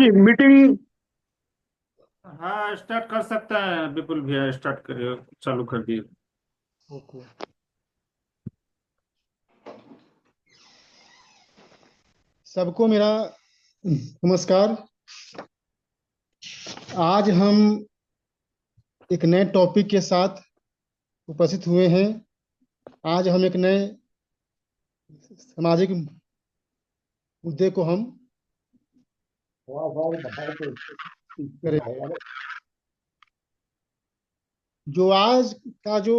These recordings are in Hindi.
जी मीटिंग। हाँ, स्टार्ट कर सकता है। विपुल भैया स्टार्ट करिए, चालू कर दिए। ओके। सबको मेरा नमस्कार। आज हम एक नए टॉपिक के साथ उपस्थित हुए हैं। आज हम एक नए सामाजिक मुद्दे को हम करेंगे। जो आज का जो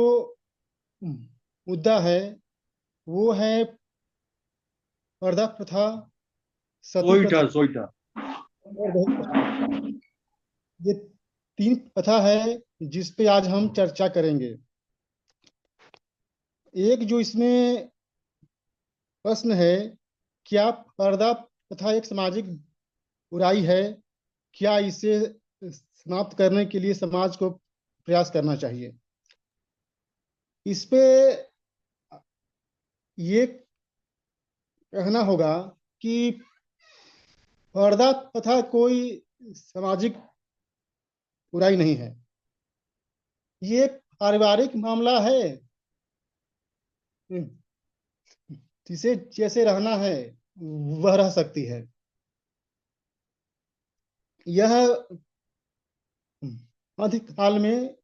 मुद्दा है वो है पर्दा प्रथा, सती प्रथा सोईटा सोईटा। और दहेज प्रथा। ये तीन प्रथा है जिस पे आज हम चर्चा करेंगे। एक जो इसमें प्रश्न है, क्या पर्दा प्रथा एक सामाजिक बुराई है? क्या इसे समाप्त करने के लिए समाज को प्रयास करना चाहिए? इस पे ये कहना होगा कि पर्दा प्रथा कोई सामाजिक बुराई नहीं है। ये एक पारिवारिक मामला है। जिसे जैसे रहना है वह रह सकती है। यह मध्यकाल में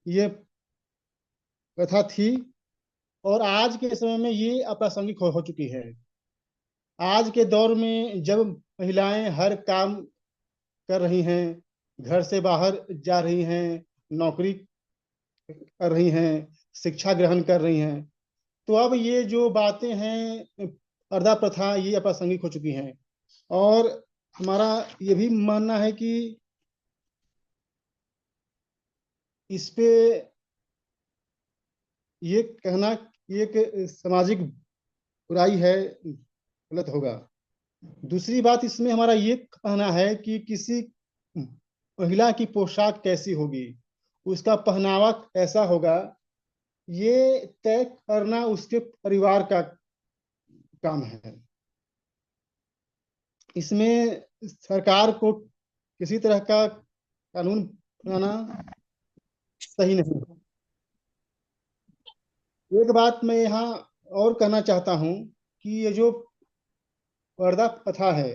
ये प्रथा थी और आज के समय में ये अप्रासंगिक हो चुकी है। आज के दौर में जब महिलाएं हर काम कर रही हैं, घर से बाहर जा रही हैं, नौकरी कर रही हैं, शिक्षा ग्रहण कर रही हैं, तो अब ये जो बातें हैं पर्दा प्रथा ये अप्रासंगिक हो चुकी हैं। और हमारा ये भी मानना है कि इस पे ये कहना कि एक सामाजिक बुराई है गलत होगा। दूसरी बात इसमें हमारा ये कहना है कि किसी महिला की पोशाक कैसी होगी, उसका पहनावा कैसा होगा, ये तय करना उसके परिवार का काम है। इसमें सरकार को किसी तरह का कानून बनाना सही नहीं है। एक बात मैं यहाँ और कहना चाहता हूँ कि ये जो पर्दा प्रथा है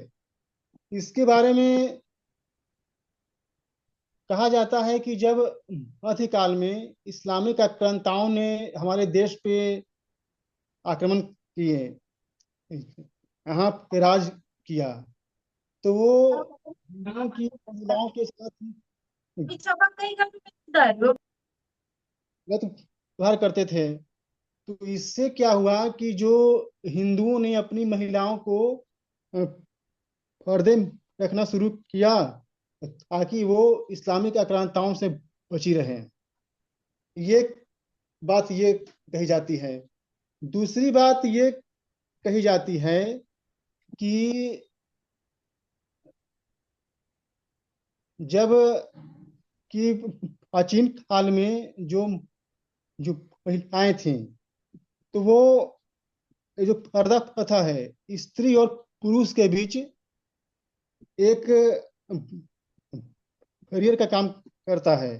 इसके बारे में कहा जाता है कि जब मध्यकाल में इस्लामिक आक्रांताओं ने हमारे देश पे आक्रमण किए, यहाँ पे राज किया, तो वो यहाँ की महिलाओं के साथ गलत व्यवहार करते थे। तो इससे क्या हुआ कि जो हिंदुओं ने अपनी महिलाओं को अ, पर्दे में रखना शुरू किया ताकि वो इस्लामिक आक्रांताओं से बची रहें। ये बात ये कही जाती है। दूसरी बात ये कही जाती है कि जब कि प्राचीन काल में जो जो महिलाएं थीं, तो वो ये जो पर्दा प्रथा है स्त्री और पुरुष के बीच एक करियर का काम करता है।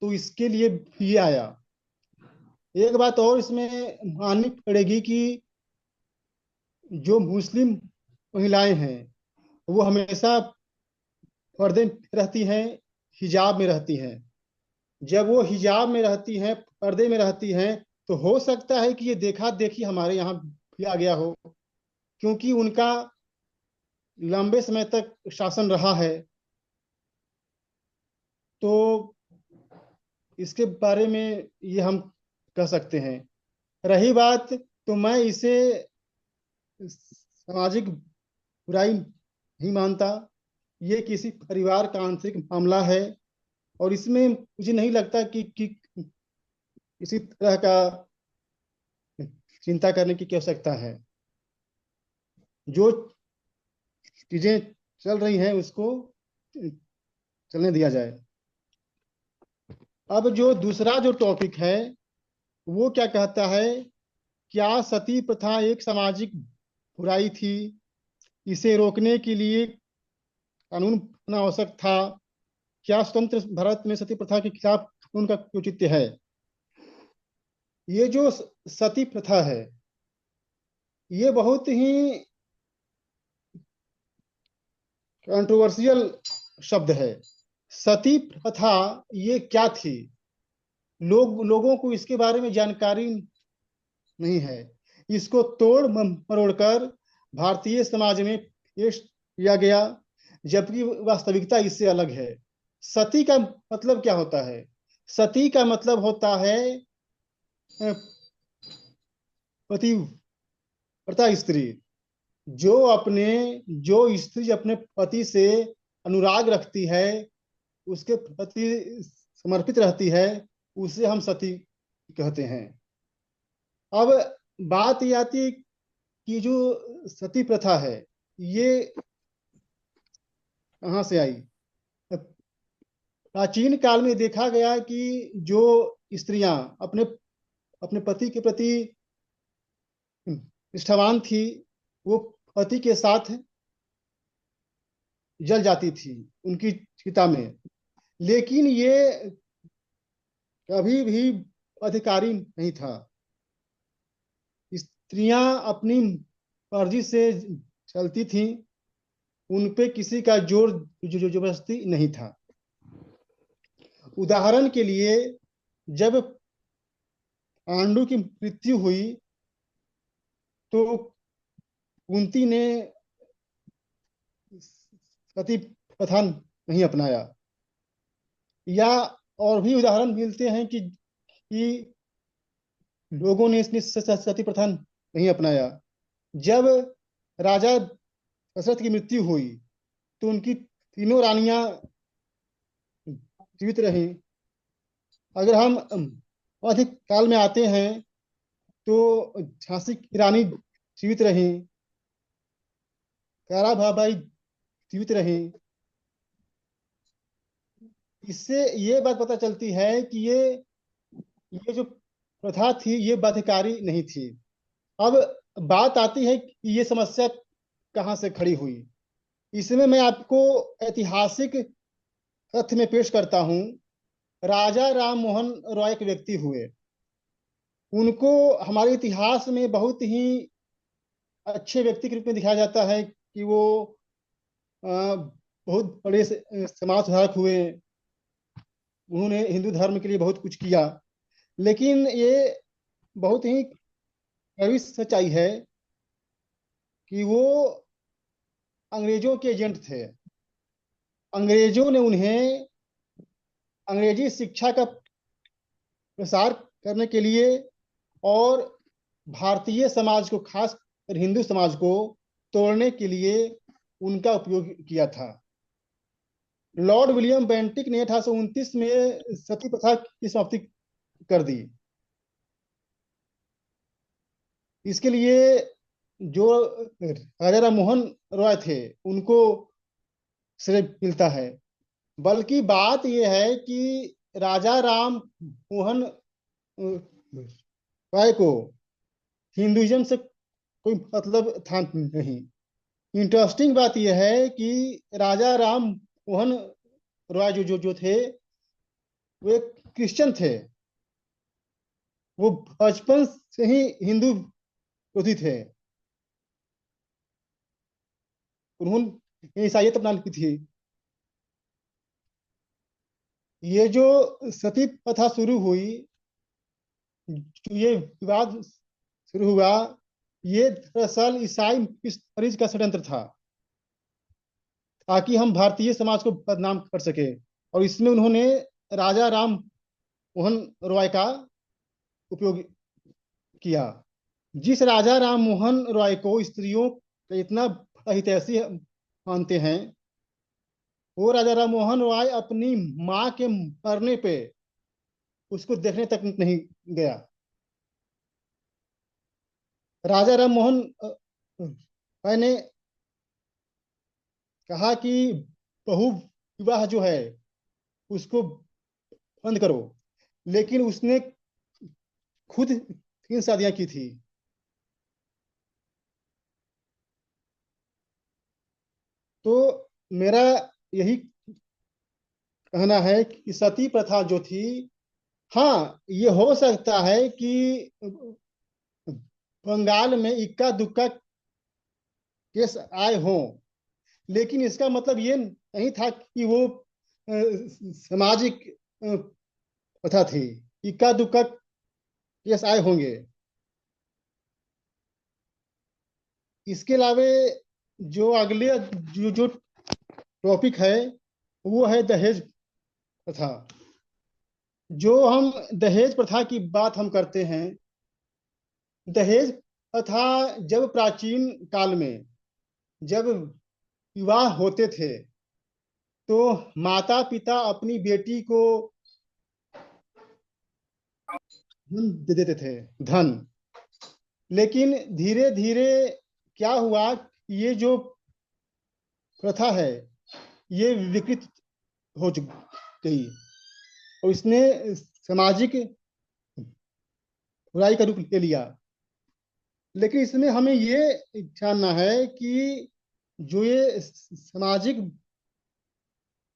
तो इसके लिए ये आया। एक बात और इसमें माननी पड़ेगी कि जो मुस्लिम महिलाएं हैं वो हमेशा पर्दे में रहती हैं, हिजाब में रहती हैं। जब वो हिजाब में रहती हैं, पर्दे में रहती हैं, तो हो सकता है कि ये देखा देखी हमारे यहाँ भी आ गया हो, क्योंकि उनका लंबे समय तक शासन रहा है। तो इसके बारे में ये हम कह सकते हैं। रही बात, तो मैं इसे सामाजिक बुराई नहीं मानता। ये किसी परिवार का आंतरिक मामला है और इसमें मुझे नहीं लगता कि किसी तरह का चिंता करने की आवश्यकता है। जो चीजें चल रही हैं उसको चलने दिया जाए। अब जो दूसरा जो टॉपिक है वो क्या कहता है, क्या सती प्रथा एक सामाजिक बुराई थी? इसे रोकने के लिए कानून बनाना आवश्यक था? क्या स्वतंत्र भारत में सती प्रथा के खिलाफ कानून का औचित्य है? ये जो सती प्रथा है, ये बहुत ही कंट्रोवर्शियल शब्द है। सती प्रथा ये क्या थी? लोगों को इसके बारे में जानकारी नहीं है। इसको तोड़ मरोड़ कर भारतीय समाज में पेश किया गया, जबकि वास्तविकता इससे अलग है। सती का मतलब क्या होता है? सती का मतलब होता है पतिव्रता स्त्री। जो अपने जो स्त्री अपने पति से अनुराग रखती है, उसके प्रति समर्पित रहती है, उसे हम सती कहते हैं। अब बात ये आती है कि जो सती प्रथा है, ये कहाँ से आई? प्राचीन काल में देखा गया कि जो स्त्रियां अपने अपने पति के प्रति निष्ठावान थी, वो पति के साथ जल जाती थी उनकी चिता में। लेकिन ये कभी भी अधिकारी नहीं था। स्त्रियां अपनी मर्जी से चलती थीं, उन पे किसी का जोर जबरदस्ती नहीं था। उदाहरण के लिए, जब पांडु की मृत्यु हुई तो कुंती ने सती प्रथा नहीं अपनाया। या और भी उदाहरण मिलते हैं कि लोगों ने इसने सती प्रथा नहीं अपनाया। जब राजा दशरथ की मृत्यु हुई तो उनकी तीनों रानियां जीवित रहीं। अगर हम अधिक काल में आते हैं तो झांसी की रानी जीवित रहीं, ताराबाई जीवित रहीं। इससे ये बात पता चलती है कि ये जो प्रथा थी, ये बाध्यकारी नहीं थी। अब बात आती है कि ये समस्या कहाँ से खड़ी हुई। इसमें मैं आपको ऐतिहासिक तथ्य में पेश करता हूँ। राजा राम मोहन रॉय एक व्यक्ति हुए। उनको हमारे इतिहास में बहुत ही अच्छे व्यक्ति के रूप में दिखाया जाता है कि वो बहुत बड़े समाज सुधारक हुए। उन्होंने हिंदू धर्म के लिए बहुत कुछ किया। लेकिन ये बहुत ही कड़वी सच्चाई है कि वो अंग्रेजों के एजेंट थे। अंग्रेजों ने उन्हें अंग्रेजी शिक्षा का प्रसार करने के लिए और भारतीय समाज को, खास कर हिंदू समाज को तोड़ने के लिए उनका उपयोग किया था। लॉर्ड विलियम बेंटिक ने 1829 में सती प्रथा की समाप्ति कर दी। इसके लिए जो राजा राम मोहन रॉय थे, उनको श्रेय मिलता है। बल्कि बात यह है कि राजा राम मोहन रॉय को हिंदुइज्म से कोई मतलब था नहीं। इंटरेस्टिंग बात यह है कि राजा राम मोहन रॉय जो थे, वो एक क्रिश्चियन थे। वो बचपन से ही हिंदू विरोधी थे। उन्होंने ईसाइयत अपना ली थी। ये जो सती प्रथा शुरू हुई, जो ये विवाद शुरू हुआ, ये दरअसल ईसाई मिशनरीज का षड्यंत्र था, ताकि हम भारतीय समाज को बदनाम कर सके। और इसमें उन्होंने राजा राम मोहन रॉय का उपयोग किया। जिस राजा राम मोहन रॉय को स्त्रियों का इतना हितैषी मानते हैं, वो राजा राम मोहन रॉय अपनी माँ के मरने पे उसको देखने तक नहीं गया। राजा राम मोहन रॉय ने कहा कि बहु विवाह जो है उसको बंद करो। लेकिन उसने खुद 3 शादियां की थी। तो मेरा यही कहना है कि सती प्रथा जो थी, हाँ ये हो सकता है कि बंगाल में इक्का दुक्का केस आए हों, लेकिन इसका मतलब ये नहीं था कि वो सामाजिक प्रथा थी। इक्का दुक्का केस आए होंगे। इसके अलावा जो अगले जो टॉपिक है वो है दहेज प्रथा। जो हम दहेज प्रथा की बात हम करते हैं, दहेज प्रथा जब प्राचीन काल में जब विवाह होते थे तो माता पिता अपनी बेटी को धन दे देते थे, धन। लेकिन धीरे धीरे क्या हुआ, ये जो प्रथा है ये विकृत हो गई और इसने सामाजिक बुराई का रूप ले लिया। लेकिन इसमें हमें ये जानना है कि जो ये सामाजिक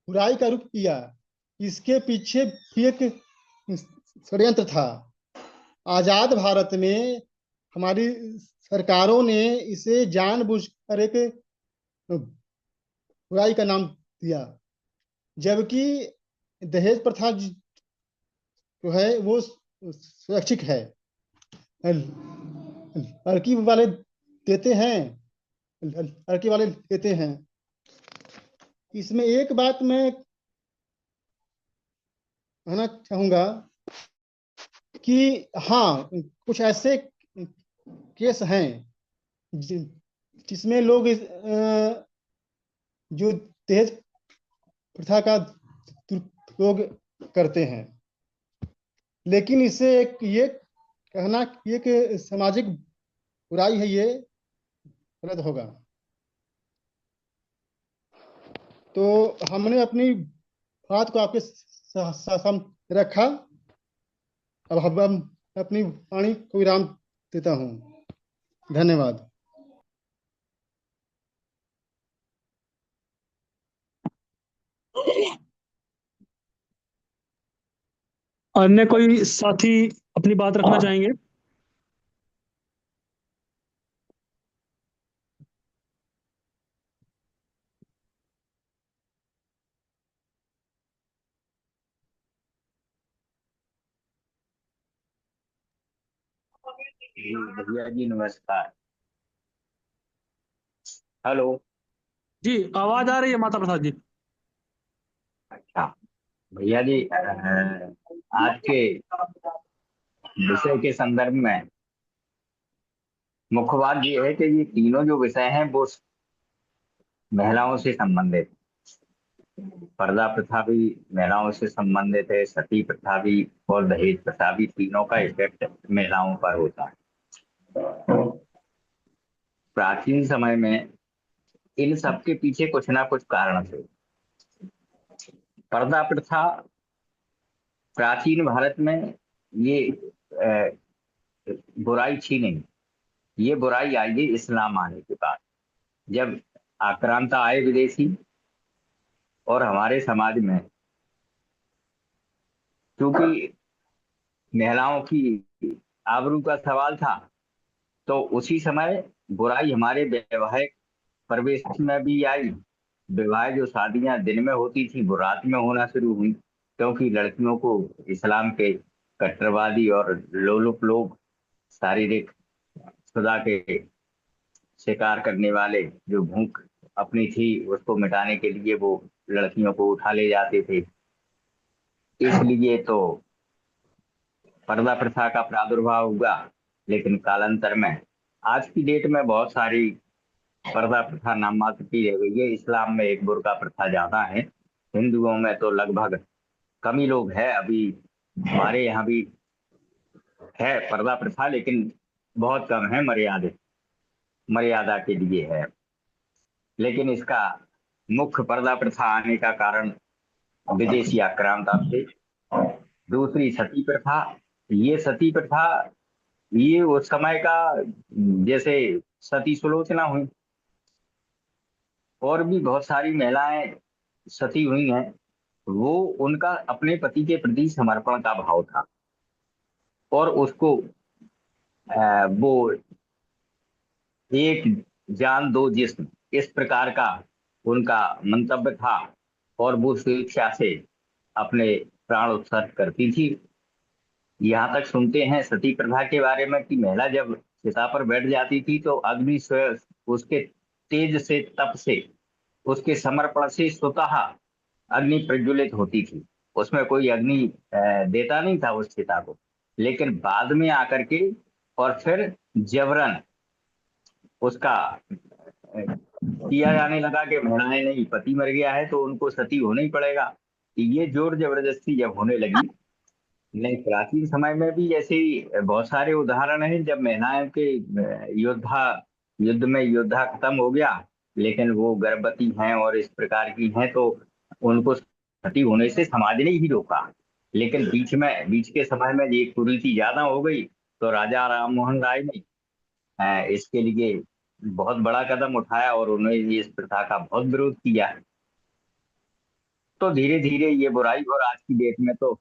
बुराई का रूप लिया, इसके पीछे भी एक षड्यंत्र था। आजाद भारत में हमारी सरकारों ने इसे जानबूझकर एक बुराई का नाम दिया, जबकि दहेज प्रथा जो है वो स्वैच्छिक है। लड़की वाले देते हैं, लड़के वाले देते हैं। इसमें एक बात मैं कहना चाहूंगा कि हाँ कुछ ऐसे केस हैं जिसमें लोग जो दहेज प्रथा का दुरुपयोग करते हैं, लेकिन इसे एक ये कहना कि एक सामाजिक बुराई है, ये गलत होगा। तो हमने अपनी बात को आपके सामने रखा। अब हम अपनी वाणी को विराम देता हूँ। धन्यवाद। अन्य कोई साथी अपनी बात रखना चाहेंगे? भैया जी नमस्कार। हेलो। जी, आवाज आ रही है माता प्रसाद जी। अच्छा भैया जी, आज के विषय के संदर्भ में मुख्य बात ये है कि ये तीनों जो विषय हैं वो महिलाओं से संबंधित। पर्दा प्रथा भी महिलाओं से संबंधित है, सती प्रथा भी और दहेज प्रथा भी, तीनों का इफेक्ट महिलाओं पर होता है। प्राचीन समय में इन सब के पीछे कुछ ना कुछ कारण थे। पर्दा प्रथा प्राचीन भारत में ये बुराई थी नहीं। ये बुराई आई है इस्लाम आने के बाद, जब आक्रांता आए विदेशी और हमारे समाज में क्योंकि महिलाओं की आबरू का सवाल था, तो उसी समय बुराई हमारे वैवाहिक प्रवेश में भी आई। विवाह जो शादियां दिन में होती थी वो रात में होना शुरू हुई, क्योंकि लड़कियों को इस्लाम के कट्टरवादी और लोलुप लोग, शारीरिक सदा के शिकार करने वाले, जो भूख अपनी थी उसको मिटाने के लिए वो लड़कियों को उठा ले जाते थे। इसलिए तो पर्दा प्रथा का प्रादुर्भाव हुआ। लेकिन कालांतर में आज की डेट में बहुत सारी पर्दा प्रथा नाम मात्र की रह गई है। इस्लाम में एक बुर्का प्रथा ज्यादा है, हिंदुओं में तो लगभग कम ही लोग है। अभी हमारे यहाँ भी है पर्दा प्रथा, लेकिन बहुत कम है, मर्यादा के लिए है। लेकिन इसका मुख्य पर्दा प्रथा आने का कारण विदेशी आक्रांता थे। दूसरी सती प्रथा। ये सती प्रथा ये उस समय का, जैसे सती सुलोचना हुई, और भी बहुत सारी महिलाएं सती हुई हैं, वो उनका अपने पति के प्रति समर्पण का भाव था और उसको वो एक जान दो जिस्म, इस प्रकार का उनका मंतव्य था और वो स्वेच्छा से अपने प्राण उत्सर्ग करती थी। यहाँ तक सुनते हैं सती प्रथा के बारे में कि महिला जब चिता पर बैठ जाती थी तो अग्नि स्वयं उसके तेज से, तप से, उसके समर्पण से स्वतः अग्नि प्रज्वलित होती थी। उसमें कोई अग्नि देता नहीं था उस चिता को, लेकिन बाद में आकर के और फिर जबरन उसका किया जाने लगा कि महिलाएं नहीं, पति मर गया है तो उनको सती होना ही पड़ेगा। ये जोर जबरदस्ती जब होने लगी, नहीं, प्राचीन समय में भी ऐसे ही बहुत सारे उदाहरण हैं जब महिलाओं के योद्धा युद्ध में योद्धा खत्म हो गया, लेकिन वो गर्भवती हैं और इस प्रकार की हैं तो उनको सती होने से समाज ने ही रोका। लेकिन बीच के समय में ये कुरीति ज्यादा हो गई तो राजा राम मोहन राय ने इसके लिए बहुत बड़ा कदम उठाया और उन्होंने इस प्रथा का बहुत विरोध किया। तो धीरे धीरे ये बुराई और आज की डेट में तो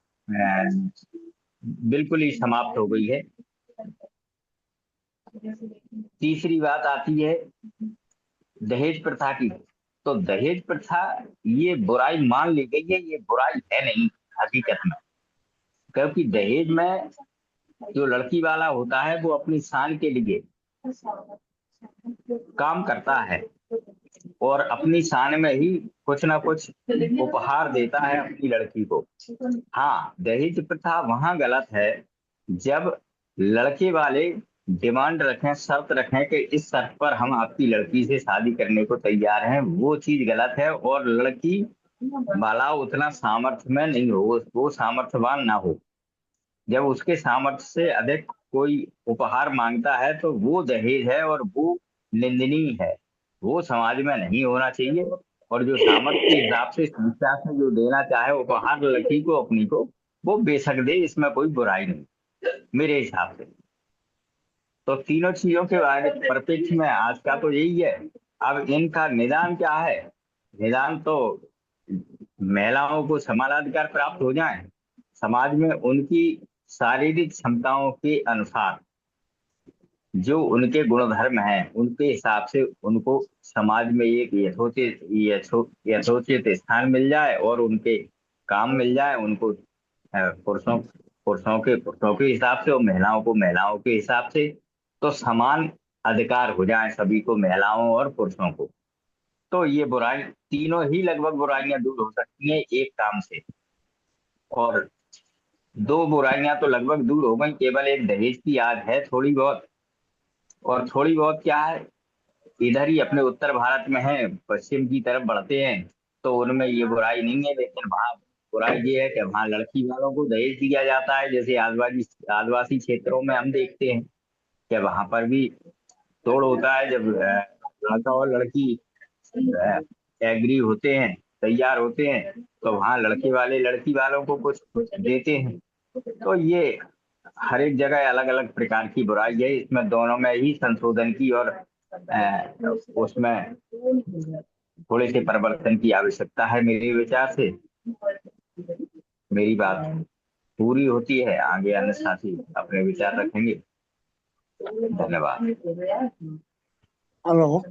बिल्कुल ही समाप्त हो गई है। तीसरी बात आती है दहेज प्रथा की। तो दहेज प्रथा ये बुराई मान ली गई है, ये बुराई है नहीं हकीकत में, क्योंकि दहेज में जो लड़की वाला होता है वो अपनी शान के लिए काम करता है और अपनी शान में ही कुछ ना कुछ उपहार देता है अपनी लड़की को। हाँ, दहेज प्रथा वहां गलत है जब लड़के वाले डिमांड रखें, शर्त रखें कि इस शर्त पर हम आपकी लड़की से शादी करने को तैयार हैं, वो चीज गलत है। और लड़की वाला उतना सामर्थ्य में नहीं हो, वो सामर्थ्यवान ना हो, जब उसके सामर्थ्य से अधिक कोई उपहार मांगता है तो वो दहेज है और वो निंदनीय है, वो समाज में नहीं होना चाहिए। और जो सामर्थ्य के हिसाब से स्वेच्छा से जो देना चाहे उपहार लड़की को अपनी को, वो बेशक दे, इसमें कोई बुराई नहीं मेरे हिसाब से। तो तीनों चीजों के बारे में परिप्रेक्ष्य में आज का तो यही है। अब इनका निदान क्या है? निदान तो महिलाओं को समानाधिकार प्राप्त हो जाए, समाज में उनकी शारीरिक क्षमताओं के अनुसार जो उनके गुणधर्म हैं उनके हिसाब से उनको समाज में एक यथोचित स्थान मिल जाए और उनके काम मिल जाए, उनको पुरुषों के हिसाब से और महिलाओं को महिलाओं के हिसाब से, तो समान अधिकार हो जाए सभी को, महिलाओं और पुरुषों को। तो ये बुराई तीनों ही लगभग बुराइयां दूर हो सकती हैं एक काम से। और दो बुराइयां तो लगभग दूर हो गई, केवल एक दहेज की आज है थोड़ी बहुत। और थोड़ी बहुत क्या है, इधर ही अपने उत्तर भारत में है, पश्चिम की तरफ बढ़ते हैं तो उनमें ये बुराई नहीं है। लेकिन वहाँ बुराई ये है कि वहाँ लड़की वालों को दहेज दिया जाता है। जैसे आदिवासी क्षेत्रों में हम देखते हैं कि वहां पर भी तोड़ होता है, जब लड़का और लड़की एग्री होते हैं, तैयार होते हैं, तो वहाँ लड़के वाले लड़की वालों को कुछ कुछ देते हैं। तो ये हर एक जगह अलग अलग प्रकार की बुराई है, इसमें दोनों में ही संशोधन की और उसमें थोड़े से परिवर्तन की आवश्यकता है मेरे विचार से। मेरी बात पूरी होती है, आगे अन्य साथी अपने विचार रखेंगे। धन्यवाद। हेलो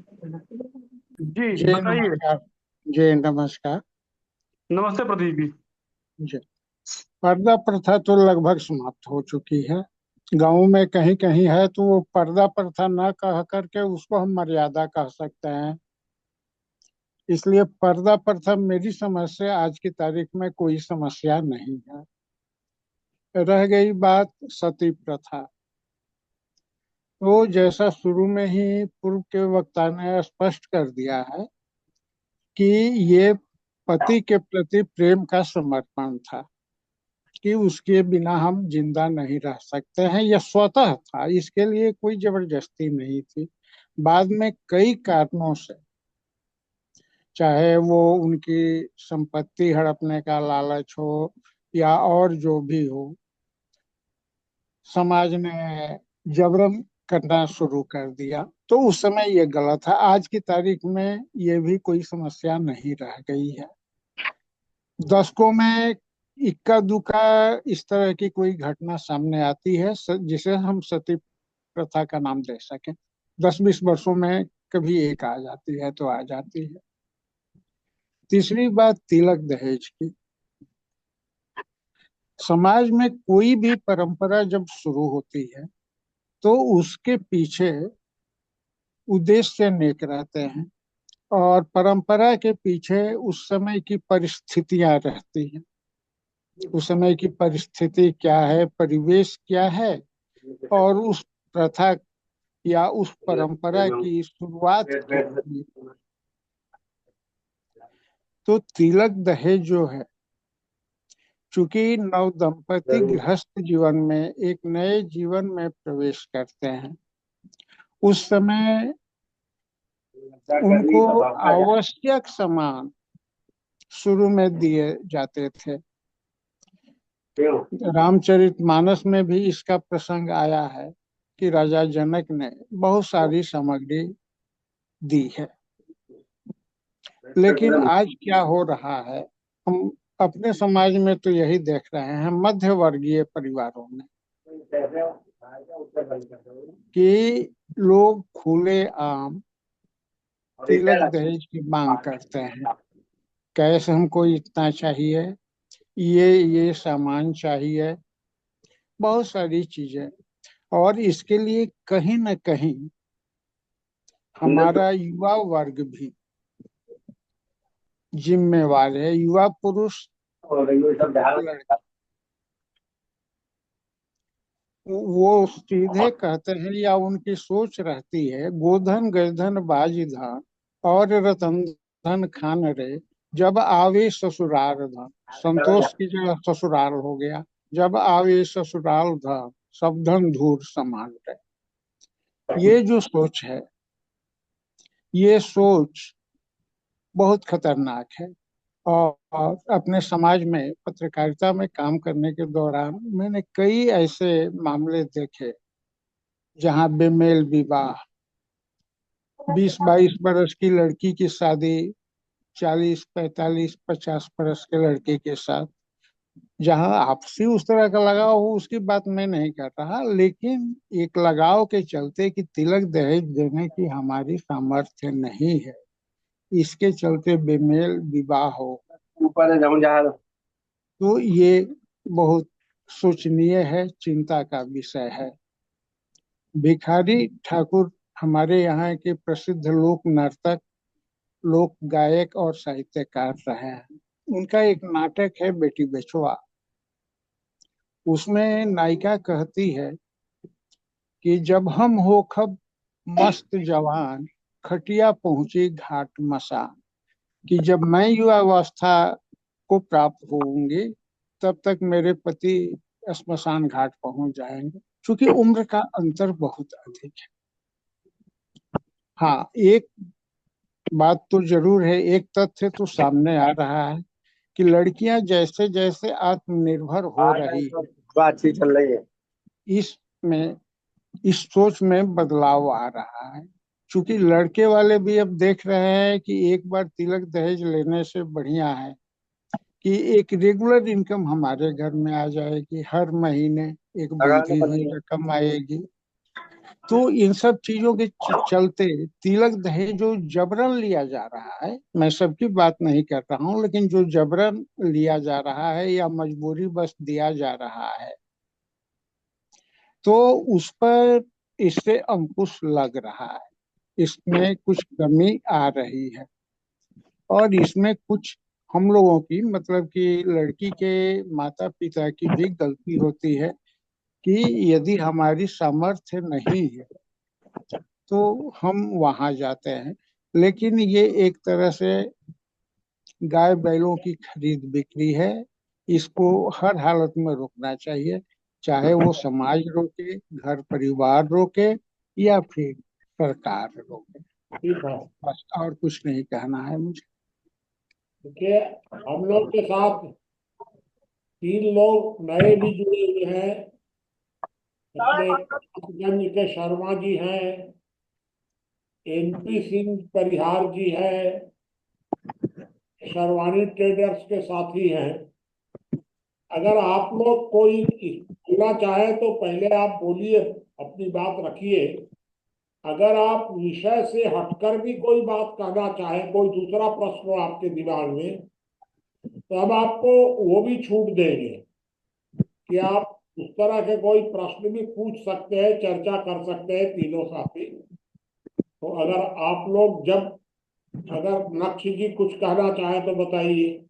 जी जी बताइए। नमस्कार। जी नमस्कार। नमस्ते प्रदीप जी। जी, पर्दा प्रथा तो लगभग समाप्त हो चुकी है। गाँव में कहीं कहीं है तो वो पर्दा प्रथा न कह करके उसको हम मर्यादा कह सकते हैं। इसलिए पर्दा प्रथा मेरी समझ से आज की तारीख में कोई समस्या नहीं है। रह गई बात सती प्रथा, तो जैसा शुरू में ही पूर्व के वक्ता ने स्पष्ट कर दिया है कि ये पति के प्रति प्रेम का समर्पण था कि उसके बिना हम जिंदा नहीं रह सकते हैं, यह स्वतः था, इसके लिए कोई जबरदस्ती नहीं थी। बाद में कई कारणों से, चाहे वो उनकी संपत्ति हड़पने का लालच हो या और जो भी हो, समाज ने जबरन करना शुरू कर दिया। तो उस समय ये गलत था। आज की तारीख में ये भी कोई समस्या नहीं रह गई है। दशकों में इक्का दुक्का इस तरह की कोई घटना सामने आती है जिसे हम सती प्रथा का नाम दे सकें। 10-20 वर्षों में कभी एक आ जाती है तो आ जाती है। तीसरी बात तिलक दहेज की। समाज में कोई भी परंपरा जब शुरू होती है तो उसके पीछे उद्देश्य नेक रहते हैं, और परंपरा के पीछे उस समय की परिस्थितियां रहती हैं। उस समय की परिस्थिति क्या है, परिवेश क्या है, और उस प्रथा या उस परंपरा की शुरुआत कब हुई। तो तिलक दहेज जो है, चूंकि नव दंपति गृहस्थ जीवन में एक नए जीवन में प्रवेश करते हैं, उस समय उनको आवश्यक सामान शुरू में दिए जाते थे। रामचरितमानस में भी इसका प्रसंग आया है कि राजा जनक ने बहुत सारी सामग्री दी है। लेकिन आज क्या हो रहा है, हम अपने समाज में तो यही देख रहे हैं, मध्य वर्गीय परिवारों में, कि लोग खुले आम तिलक दहेज की मांग करते हैं। कैसे हमको इतना चाहिए, ये सामान चाहिए, बहुत सारी चीजें। और इसके लिए कहीं न कहीं हमारा युवा वर्ग भी जिम्मेवार है। युवा पुरुष लड़के वो सीधे कहते हैं, या उनकी सोच रहती है, गोधन गजधन बाजी धान और रतन धन खान रे, जब आवे ससुराल धन। संतोष की जगह ससुराल हो गया। जब आवे ससुराल धन, सब धन धूर समान रहे। ये जो सोच है, ये सोच बहुत खतरनाक है। और अपने समाज में पत्रकारिता में काम करने के दौरान मैंने कई ऐसे मामले देखे जहां बेमेल विवाह, 20-22 बरस की लड़की की शादी 40-45-50 बरस के लड़के के साथ, जहां आपसी उस तरह का लगाव हो उसकी बात मैं नहीं कर रहा, लेकिन एक लगाव के चलते कि तिलक दहेज देने की हमारी सामर्थ्य नहीं है, इसके चलते बेमेल विवाह हो, तो ये बहुत सोचनीय है, चिंता का विषय है। भिखारी ठाकुर हमारे यहाँ के प्रसिद्ध लोक नर्तक, लोक गायक और साहित्यकार रहे हैं। उनका एक नाटक है बेटी बेचवा। उसमें नायिका कहती है कि जब हम हो खब मस्त जवान, खटिया पहुंची घाट मसान, कि जब मैं युवावस्था को प्राप्त होंगी तब तक मेरे पति श्मशान घाट पहुंच जाएंगे। क्योंकि उम्र का अंतर बहुत अधिक है। हाँ, एक बात तो जरूर है, एक तथ्य तो सामने आ रहा है कि लड़कियां जैसे जैसे आत्मनिर्भर हो रही है, बातचीत चल रही है, इसमें इस सोच में बदलाव आ रहा है। क्योंकि लड़के वाले भी अब देख रहे हैं कि एक बार तिलक दहेज लेने से बढ़िया है कि एक रेगुलर इनकम हमारे घर में आ जाएगी, हर महीने एक बंधी हुई रकम आएगी। तो इन सब चीजों के चलते तिलक दहेज जो जबरन लिया जा रहा है, मैं सबकी बात नहीं कर रहा हूँ, लेकिन जो जबरन लिया जा रहा है या मजबूरी बस दिया जा रहा है, तो उस पर इससे अंकुश लग रहा है, इसमें कुछ कमी आ रही है। और इसमें कुछ हम लोगों की, मतलब कि लड़की के माता पिता की भी गलती होती है कि यदि हमारी सामर्थ्य नहीं है तो हम वहां जाते हैं। लेकिन ये एक तरह से गाय बैलों की खरीद बिक्री है, इसको हर हालत में रोकना चाहिए, चाहे वो समाज रोके, घर परिवार रोके, या फिर सरकार रोके। ठीक है। बस और कुछ नहीं कहना है मुझे। देखिए, हम लोग के साथ 3 लोग नए भी जुड़े हुए हैं। अपने कासगंज के शर्मा जी हैं, एनपी सिंह परिहार जी है, शर्वानी ट्रेडर्स के साथी हैं। अगर आप लोग कोई बोलना चाहे तो पहले आप बोलिए, अपनी बात रखिए। अगर आप विषय से हटकर भी कोई बात कहना चाहे, कोई दूसरा प्रश्न हो आपके दिमाग में, तो हम आपको वो भी छूट देंगे कि आप उस तरह के कोई प्रश्न भी पूछ सकते हैं, चर्चा कर सकते हैं तीनों साथी। तो अगर आप लोग जब अगर नक्श जी कुछ कहना चाहे तो बताइए।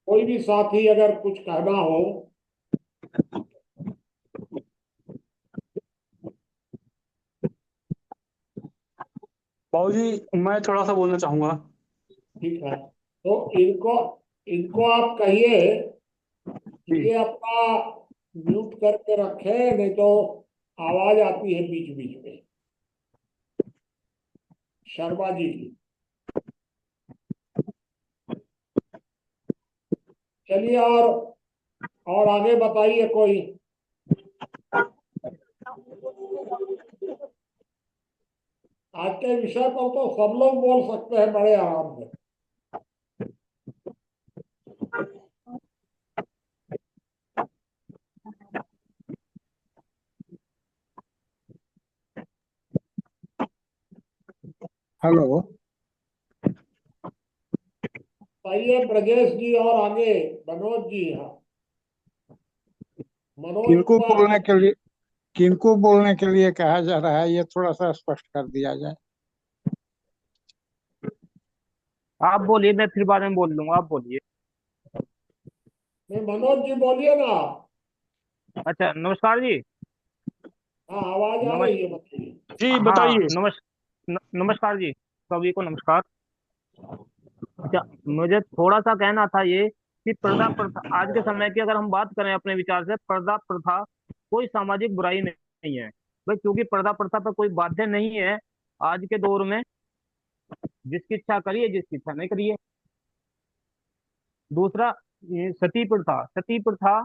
कोई भी साथी अगर कुछ कहना हो। बाबूजी मैं थोड़ा सा बोलना चाहूंगा। ठीक है, तो इनको इनको आप कहिए कि जी ये अपना म्यूट करके रखे, नहीं तो आवाज आती है बीच बीच में शर्मा जी की। चलिए, और आगे बताइए कोई। आज के विषय पर तो सब लोग बोल सकते हैं बड़े आराम से। हेलो। बताइए ब्रजेश जी, और आगे मनोज जी। हाँ, मनोज किनको का। बोलने के लिए किनको बोलने के लिए कहा जा रहा है, ये थोड़ा सा स्पष्ट कर दिया जाए। आप बोलिए, मैं फिर बाद में बोल लूंगा, आप बोलिए। नहीं, मनोज जी बोलिए ना आप। अच्छा, नमस्कार जी। हाँ, आवाज आ नमस् रही है, बताइए। जी हाँ, बताइए। नमस्कार जी, सभी को नमस्कार। अच्छा, मुझे थोड़ा सा कहना था ये कि पर्दा प्रथा, आज के समय की अगर हम बात करें अपने विचार से, पर्दा प्रथा कोई सामाजिक बुराई नहीं है भाई, क्योंकि पर्दा प्रथा पर कोई बाध्य नहीं है आज के दौर में। जिसकी इच्छा करिए, जिसकी इच्छा नहीं करिए। दूसरा, ये सती प्रथा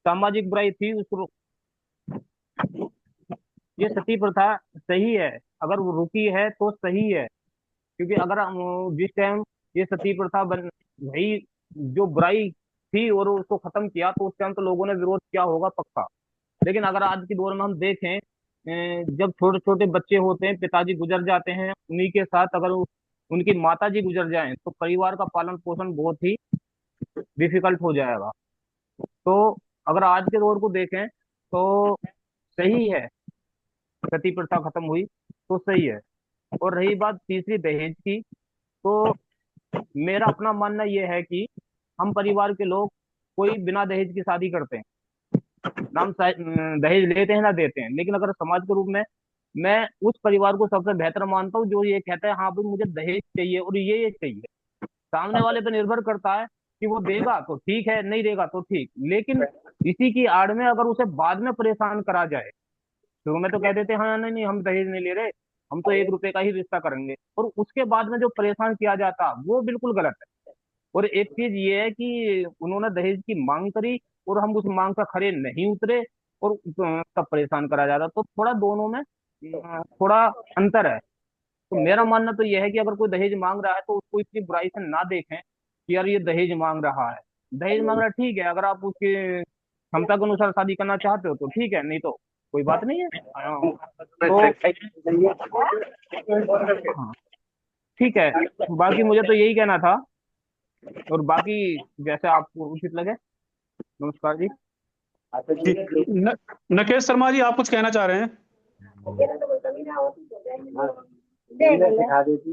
सामाजिक बुराई थी, उसको ये सती प्रथा सही है, अगर वो रुकी है तो सही है। क्योंकि अगर जिस टाइम ये सती प्रथा बन भाई, जो बुराई थी और उसको खत्म किया, तो उस टाइम तो लोगों ने विरोध किया होगा पक्का। लेकिन अगर आज के दौर में हम देखें, जब छोटे छोटे बच्चे होते हैं, पिताजी गुजर जाते हैं, उन्हीं के साथ अगर उनकी माता जी गुजर जाएं, तो परिवार का पालन पोषण बहुत ही डिफिकल्ट हो जाएगा। तो अगर आज के दौर को देखें तो सही है, सती प्रथा खत्म हुई तो सही है। और रही बात तीसरी, दहेज की, तो मेरा अपना मानना यह है कि हम परिवार के लोग कोई बिना दहेज की शादी करते हैं, दहेज लेते हैं ना देते हैं, लेकिन अगर समाज के रूप में मैं उस परिवार को सबसे बेहतर मानता हूँ जो ये कहता है हाँ भाई मुझे दहेज चाहिए और ये चाहिए। सामने वाले पे निर्भर करता है कि वो देगा तो ठीक है, नहीं देगा तो ठीक, लेकिन इसी की आड़ में अगर उसे बाद में परेशान करा जाए, शुरू में तो कह देते हैं हाँ नहीं नहीं हम दहेज नहीं ले रहे, हम तो 1 रुपए का ही रिश्ता करेंगे, और उसके बाद में जो परेशान किया जाता वो बिल्कुल गलत है। और एक चीज ये है कि उन्होंने दहेज की मांग करी और हम उस मांग पर खरे नहीं उतरे, और तब परेशान करा जाता, तो थोड़ा दोनों में थोड़ा अंतर है। तो मेरा मानना तो यह है कि अगर कोई दहेज मांग रहा है तो उसको इतनी बुराई से ना देखें कि यार ये दहेज मांग रहा है। दहेज मांग रहा है ठीक है, अगर आप उसके क्षमता के अनुसार शादी करना चाहते हो तो ठीक है, नहीं तो कोई बात नहीं है। तो हाँ, ठीक है। बाकी मुझे तो यही कहना था, और बाकी जैसे आपको उचित लगे। नमस्कार जी। जी न, नकेश शर्मा जी आप कुछ कहना चाह रहे हैं। सिखा देती।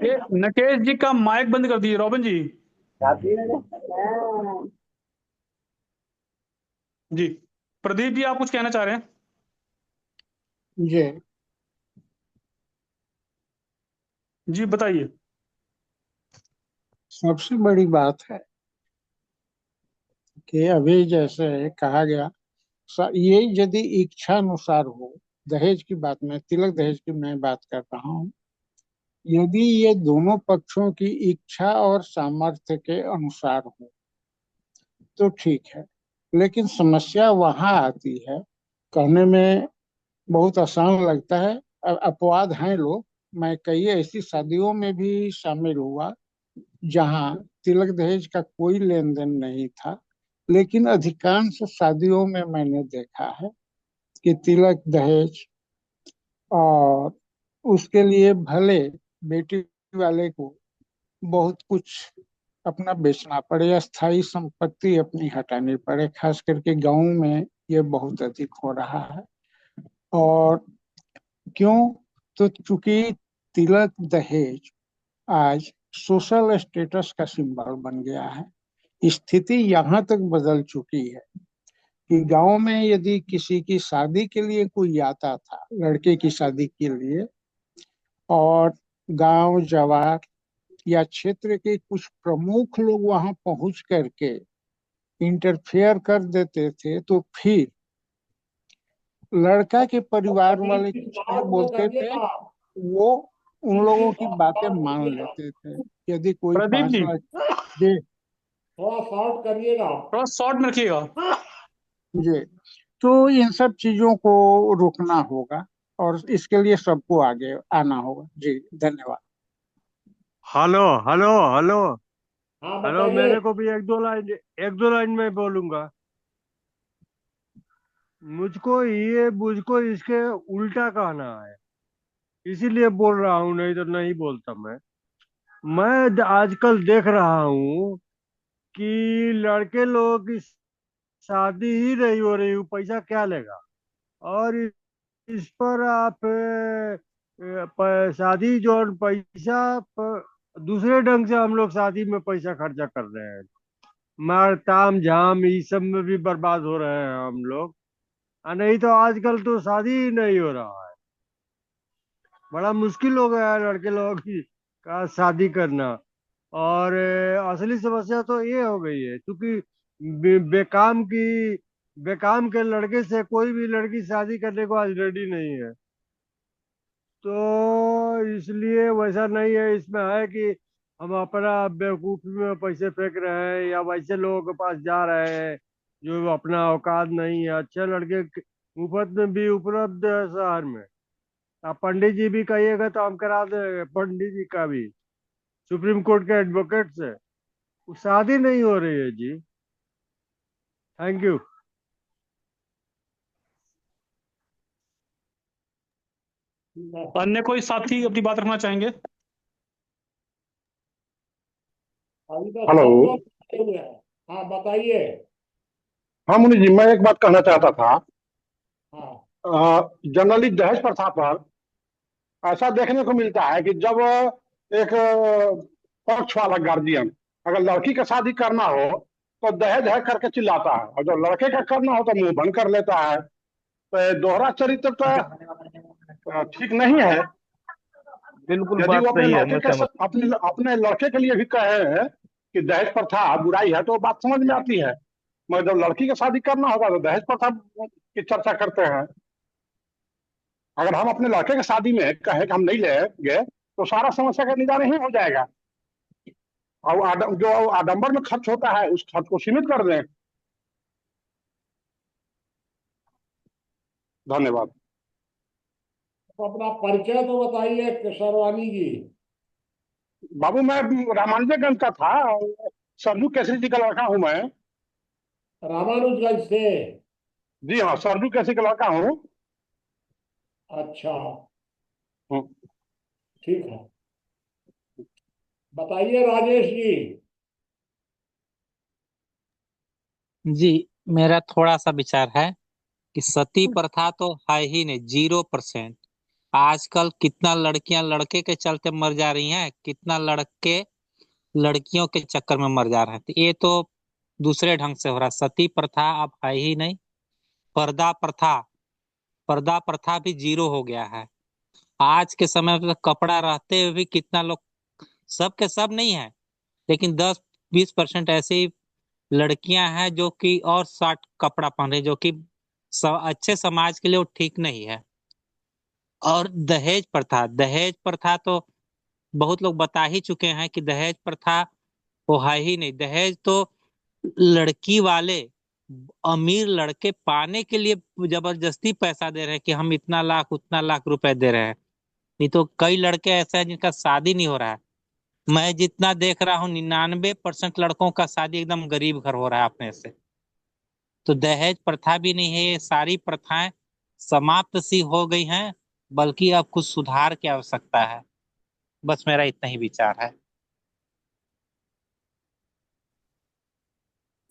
ये नकेश जी का माइक बंद कर दीजिए रॉबिन जी। जी प्रदीप जी आप कुछ कहना चाह रहे हैं। जी जी बताइए। सबसे बड़ी बात है कि अभी जैसे कहा गया, ये यदि इच्छा अनुसार हो दहेज की बात में, तिलक दहेज की मैं बात कर रहा हूँ, यदि ये दोनों पक्षों की इच्छा और सामर्थ्य के अनुसार हो तो ठीक है। लेकिन समस्या वहां आती है, कहने में बहुत आसान लगता है, अपवाद हैं लोग, मैं कई ऐसी शादियों में भी शामिल हुआ जहां तिलक दहेज का कोई लेन देन नहीं था, लेकिन अधिकांश शादियों में मैंने देखा है कि तिलक दहेज, और उसके लिए भले बेटी वाले को बहुत कुछ अपना बेचना पड़े या स्थायी संपत्ति अपनी हटानी पड़े, खास करके गांव में ये बहुत अधिक हो रहा है। और क्यों? तो चूंकि तिलक दहेज आज सोशल स्टेटस का सिंबल बन गया है, स्थिति यहाँ तक बदल चुकी है कि गांव में यदि किसी की शादी के लिए कोई आता था, लड़के की शादी के लिए, और गांव जवार या क्षेत्र के कुछ प्रमुख लोग वहां पहुंच करके इंटरफेयर कर देते थे, तो फिर लड़का के परिवार वाले कुछ नहीं बोलते थे, वो उन लोगों की बातें मान लेते थे। यदि कोई प्रदीप 5 जी, लाख दे थोड़ा शॉर्ट करिएगा। थोड़ा शॉर्ट में रखिएगा। जी, तो इन सब चीजों को रोकना होगा और इसके लिए सबको आगे आना होगा। जी, धन्यवाद। हेलो हेलो हेलो हाँ हेलो, बताइए। मेरे को भी एक दो लाइन में बोलूंगा। मुझको इसके उल्टा कहना है, इसीलिए बोल रहा हूँ, नहीं तो नहीं बोलता मैं आजकल देख रहा हूँ कि लड़के लोगों की शादी ही नहीं हो रही, वो पैसा क्या लेगा। और इस पर आप शादी जो पैसा दूसरे ढंग से हम लोग शादी में पैसा खर्चा कर रहे हैं, मार ताम झाम इस सब में भी बर्बाद हो रहे हैं हम लोग। नहीं तो आजकल तो शादी ही नहीं हो रहा है, बड़ा मुश्किल हो गया है लड़के लोगों की का शादी करना। और असली समस्या तो ये हो गई है, क्योंकि बेकाम के लड़के से कोई भी लड़की शादी करने को आज रेडी नहीं है। तो इसलिए वैसा नहीं है, इसमें है कि हम अपना बेवकूफी में पैसे फेंक रहे हैं या वैसे लोगों के पास जा रहे हैं जो अपना औकात नहीं है। अच्छे लड़के मुफ्त में भी उपलब्ध है शहर में। आप पंडित जी भी कहिएगा तो हम करा देंगे, पंडित जी का भी, सुप्रीम कोर्ट के एडवोकेट से। वो शादी नहीं हो रही है जी। Thank you. अन्य कोई साथी अपनी बात रखना चाहेंगे? अभी तो हेलो। सब लोग बैठे हुए हैं। हाँ बताइए। हाँ मुनि जी, मैं एक बात कहना चाहता था। हाँ जनरली दहेज प्रथा पर ऐसा देखने को मिलता है कि जब एक पक्ष वाला गार्जियन अगर लड़की का शादी करना हो तो दहेज है करके चिल्लाता है, और जब लड़के का करना हो तो मुंह बंद कर लेता है। तो ये दोहरा चरित्र तो ठीक नहीं है। बिल्कुल यदि बात वो अपने सही है, लड़के मैं के सहमत। अपने अपने लड़के के लिए भी कहे हैं कि दहेज प्रथा बुराई है, तो वो बात समझ में आती है। मगर जब लड़की का शादी करना होगा तो दहेज प्रथा की चर्चा करते हैं। अगर हम अपने लड़के की शादी में कहें कि हम नहीं लेंगे तो सारा समस्या का निदान ही हो जाएगा। और जो आडंबर में खर्च होता है उस खर्च को सीमित कर दें। धन्यवाद। तो अपना परिचय तो बताइए किशोरवानी जी। बाबू, मैं रामानुजगंज का था, सरजू केसरी जी का लड़का हूं मैं। रामानुजगंज से। जी हाँ, सरजू केसरी का लड़का हूँ। अच्छा हम्म। ठीक है, बताइए राजेश जी। जी, मेरा थोड़ा सा विचार है कि सती प्रथा तो है ही नहीं, 0%। आजकल कितना लड़कियां लड़के के चलते मर जा रही हैं, कितना लड़के लड़कियों के चक्कर में मर जा रहे हैं। तो ये तो दूसरे ढंग से हो रहा है। सती प्रथा अब है ही नहीं। पर्दा प्रथा पर्दा प्रथा भी 0 हो गया है। आज के समय में तो कपड़ा रहते हुए भी कितना लोग, सब के सब नहीं है, लेकिन 10-20% ऐसी लड़कियां हैं जो कि और शॉर्ट कपड़ा पहन रही, जो कि अच्छे समाज के लिए वो ठीक नहीं है। और दहेज प्रथा तो बहुत लोग बता ही चुके हैं कि दहेज प्रथा वो है ही नहीं। दहेज तो लड़की वाले अमीर लड़के पाने के लिए जबरदस्ती पैसा दे रहे हैं कि हम इतना लाख उतना लाख रुपए दे रहे हैं। नहीं तो कई लड़के ऐसे हैं जिनका शादी नहीं हो रहा है। मैं जितना देख रहा हूँ 99% लड़कों का शादी एकदम गरीब घर हो रहा है अपने से। तो दहेज प्रथा भी नहीं है, ये सारी प्रथाएं समाप्त सी हो गई हैं, बल्कि अब कुछ सुधार की आवश्यकता है। बस मेरा इतना ही विचार है।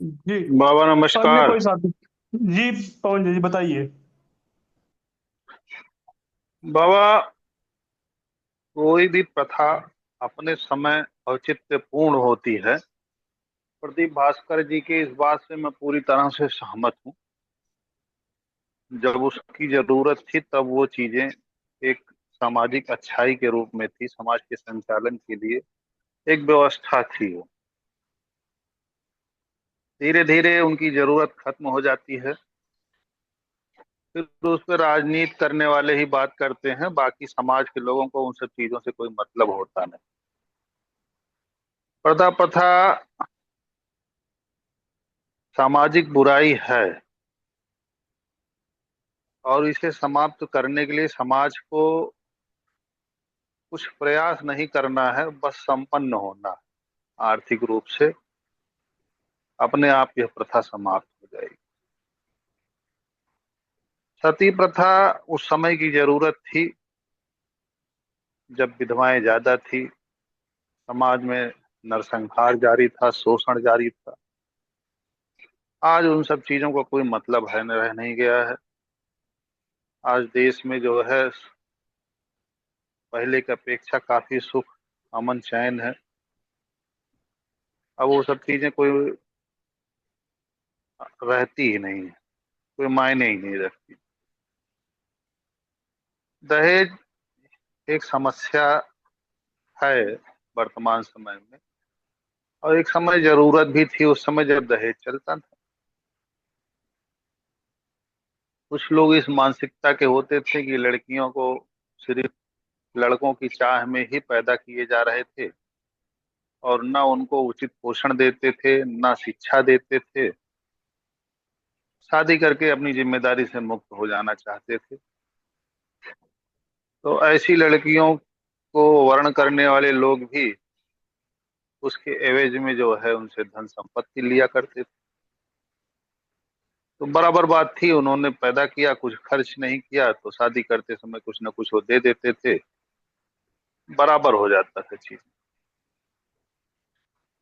जी बाबा अन्य नमस्कार। कोई साथी? जी पवन जी बताइए। बाबा, कोई भी प्रथा अपने समय औचित्यपूर्ण होती है। प्रदीप भास्कर जी के इस बात से मैं पूरी तरह से सहमत हूँ। जब उसकी जरूरत थी तब वो चीजें एक सामाजिक अच्छाई के रूप में थी, समाज के संचालन के लिए एक व्यवस्था थी। वो धीरे धीरे उनकी जरूरत खत्म हो जाती है, फिर उस पर राजनीति करने वाले ही बात करते हैं, बाकी समाज के लोगों को उन सब चीजों से कोई मतलब होता नहीं। पर्दा प्रथा सामाजिक बुराई है और इसे समाप्त करने के लिए समाज को कुछ प्रयास नहीं करना है, बस संपन्न होना है। आर्थिक रूप से अपने आप यह प्रथा समाप्त हो जाएगी। सती प्रथा उस समय की जरूरत थी जब विधवाएं ज्यादा थी, समाज में नरसंहार जारी था, शोषण जारी था। आज उन सब चीजों का कोई मतलब है रह नहीं गया है। आज देश में जो है पहले की अपेक्षा काफी सुख अमन चैन है। अब वो सब चीजें कोई रहती ही नहीं है, कोई मायने ही नहीं रखती। दहेज एक समस्या है वर्तमान समय में, और एक समय जरूरत भी थी उस समय जब दहेज चलता था। कुछ लोग इस मानसिकता के होते थे कि लड़कियों को सिर्फ लड़कों की चाह में ही पैदा किए जा रहे थे और न उनको उचित पोषण देते थे, न शिक्षा देते थे। शादी करके अपनी जिम्मेदारी से मुक्त हो जाना चाहते थे। तो ऐसी लड़कियों को वर्ण करने वाले लोग भी उसके एवज में जो है उनसे धन संपत्ति लिया करते थे। तो बराबर बात थी, उन्होंने पैदा किया, कुछ खर्च नहीं किया, तो शादी करते समय कुछ न कुछ वो दे देते थे, बराबर हो जाता था चीज।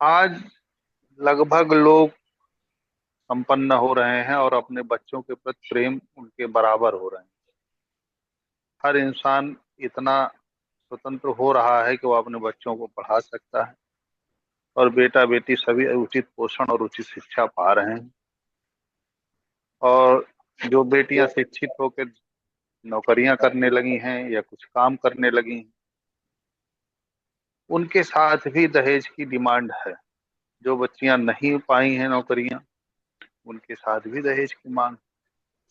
आज लगभग लोग संपन्न हो रहे हैं और अपने बच्चों के प्रति प्रेम उनके बराबर हो रहे हैं। हर इंसान इतना स्वतंत्र हो रहा है कि वो अपने बच्चों को पढ़ा सकता है और बेटा बेटी सभी उचित पोषण और उचित शिक्षा पा रहे हैं। और जो बेटियां शिक्षित होकर नौकरियां करने लगी हैं या कुछ काम करने लगी हैं, उनके साथ भी दहेज की डिमांड है। जो बच्चियां नहीं पाई हैं नौकरियां, उनके साथ भी दहेज की मांग।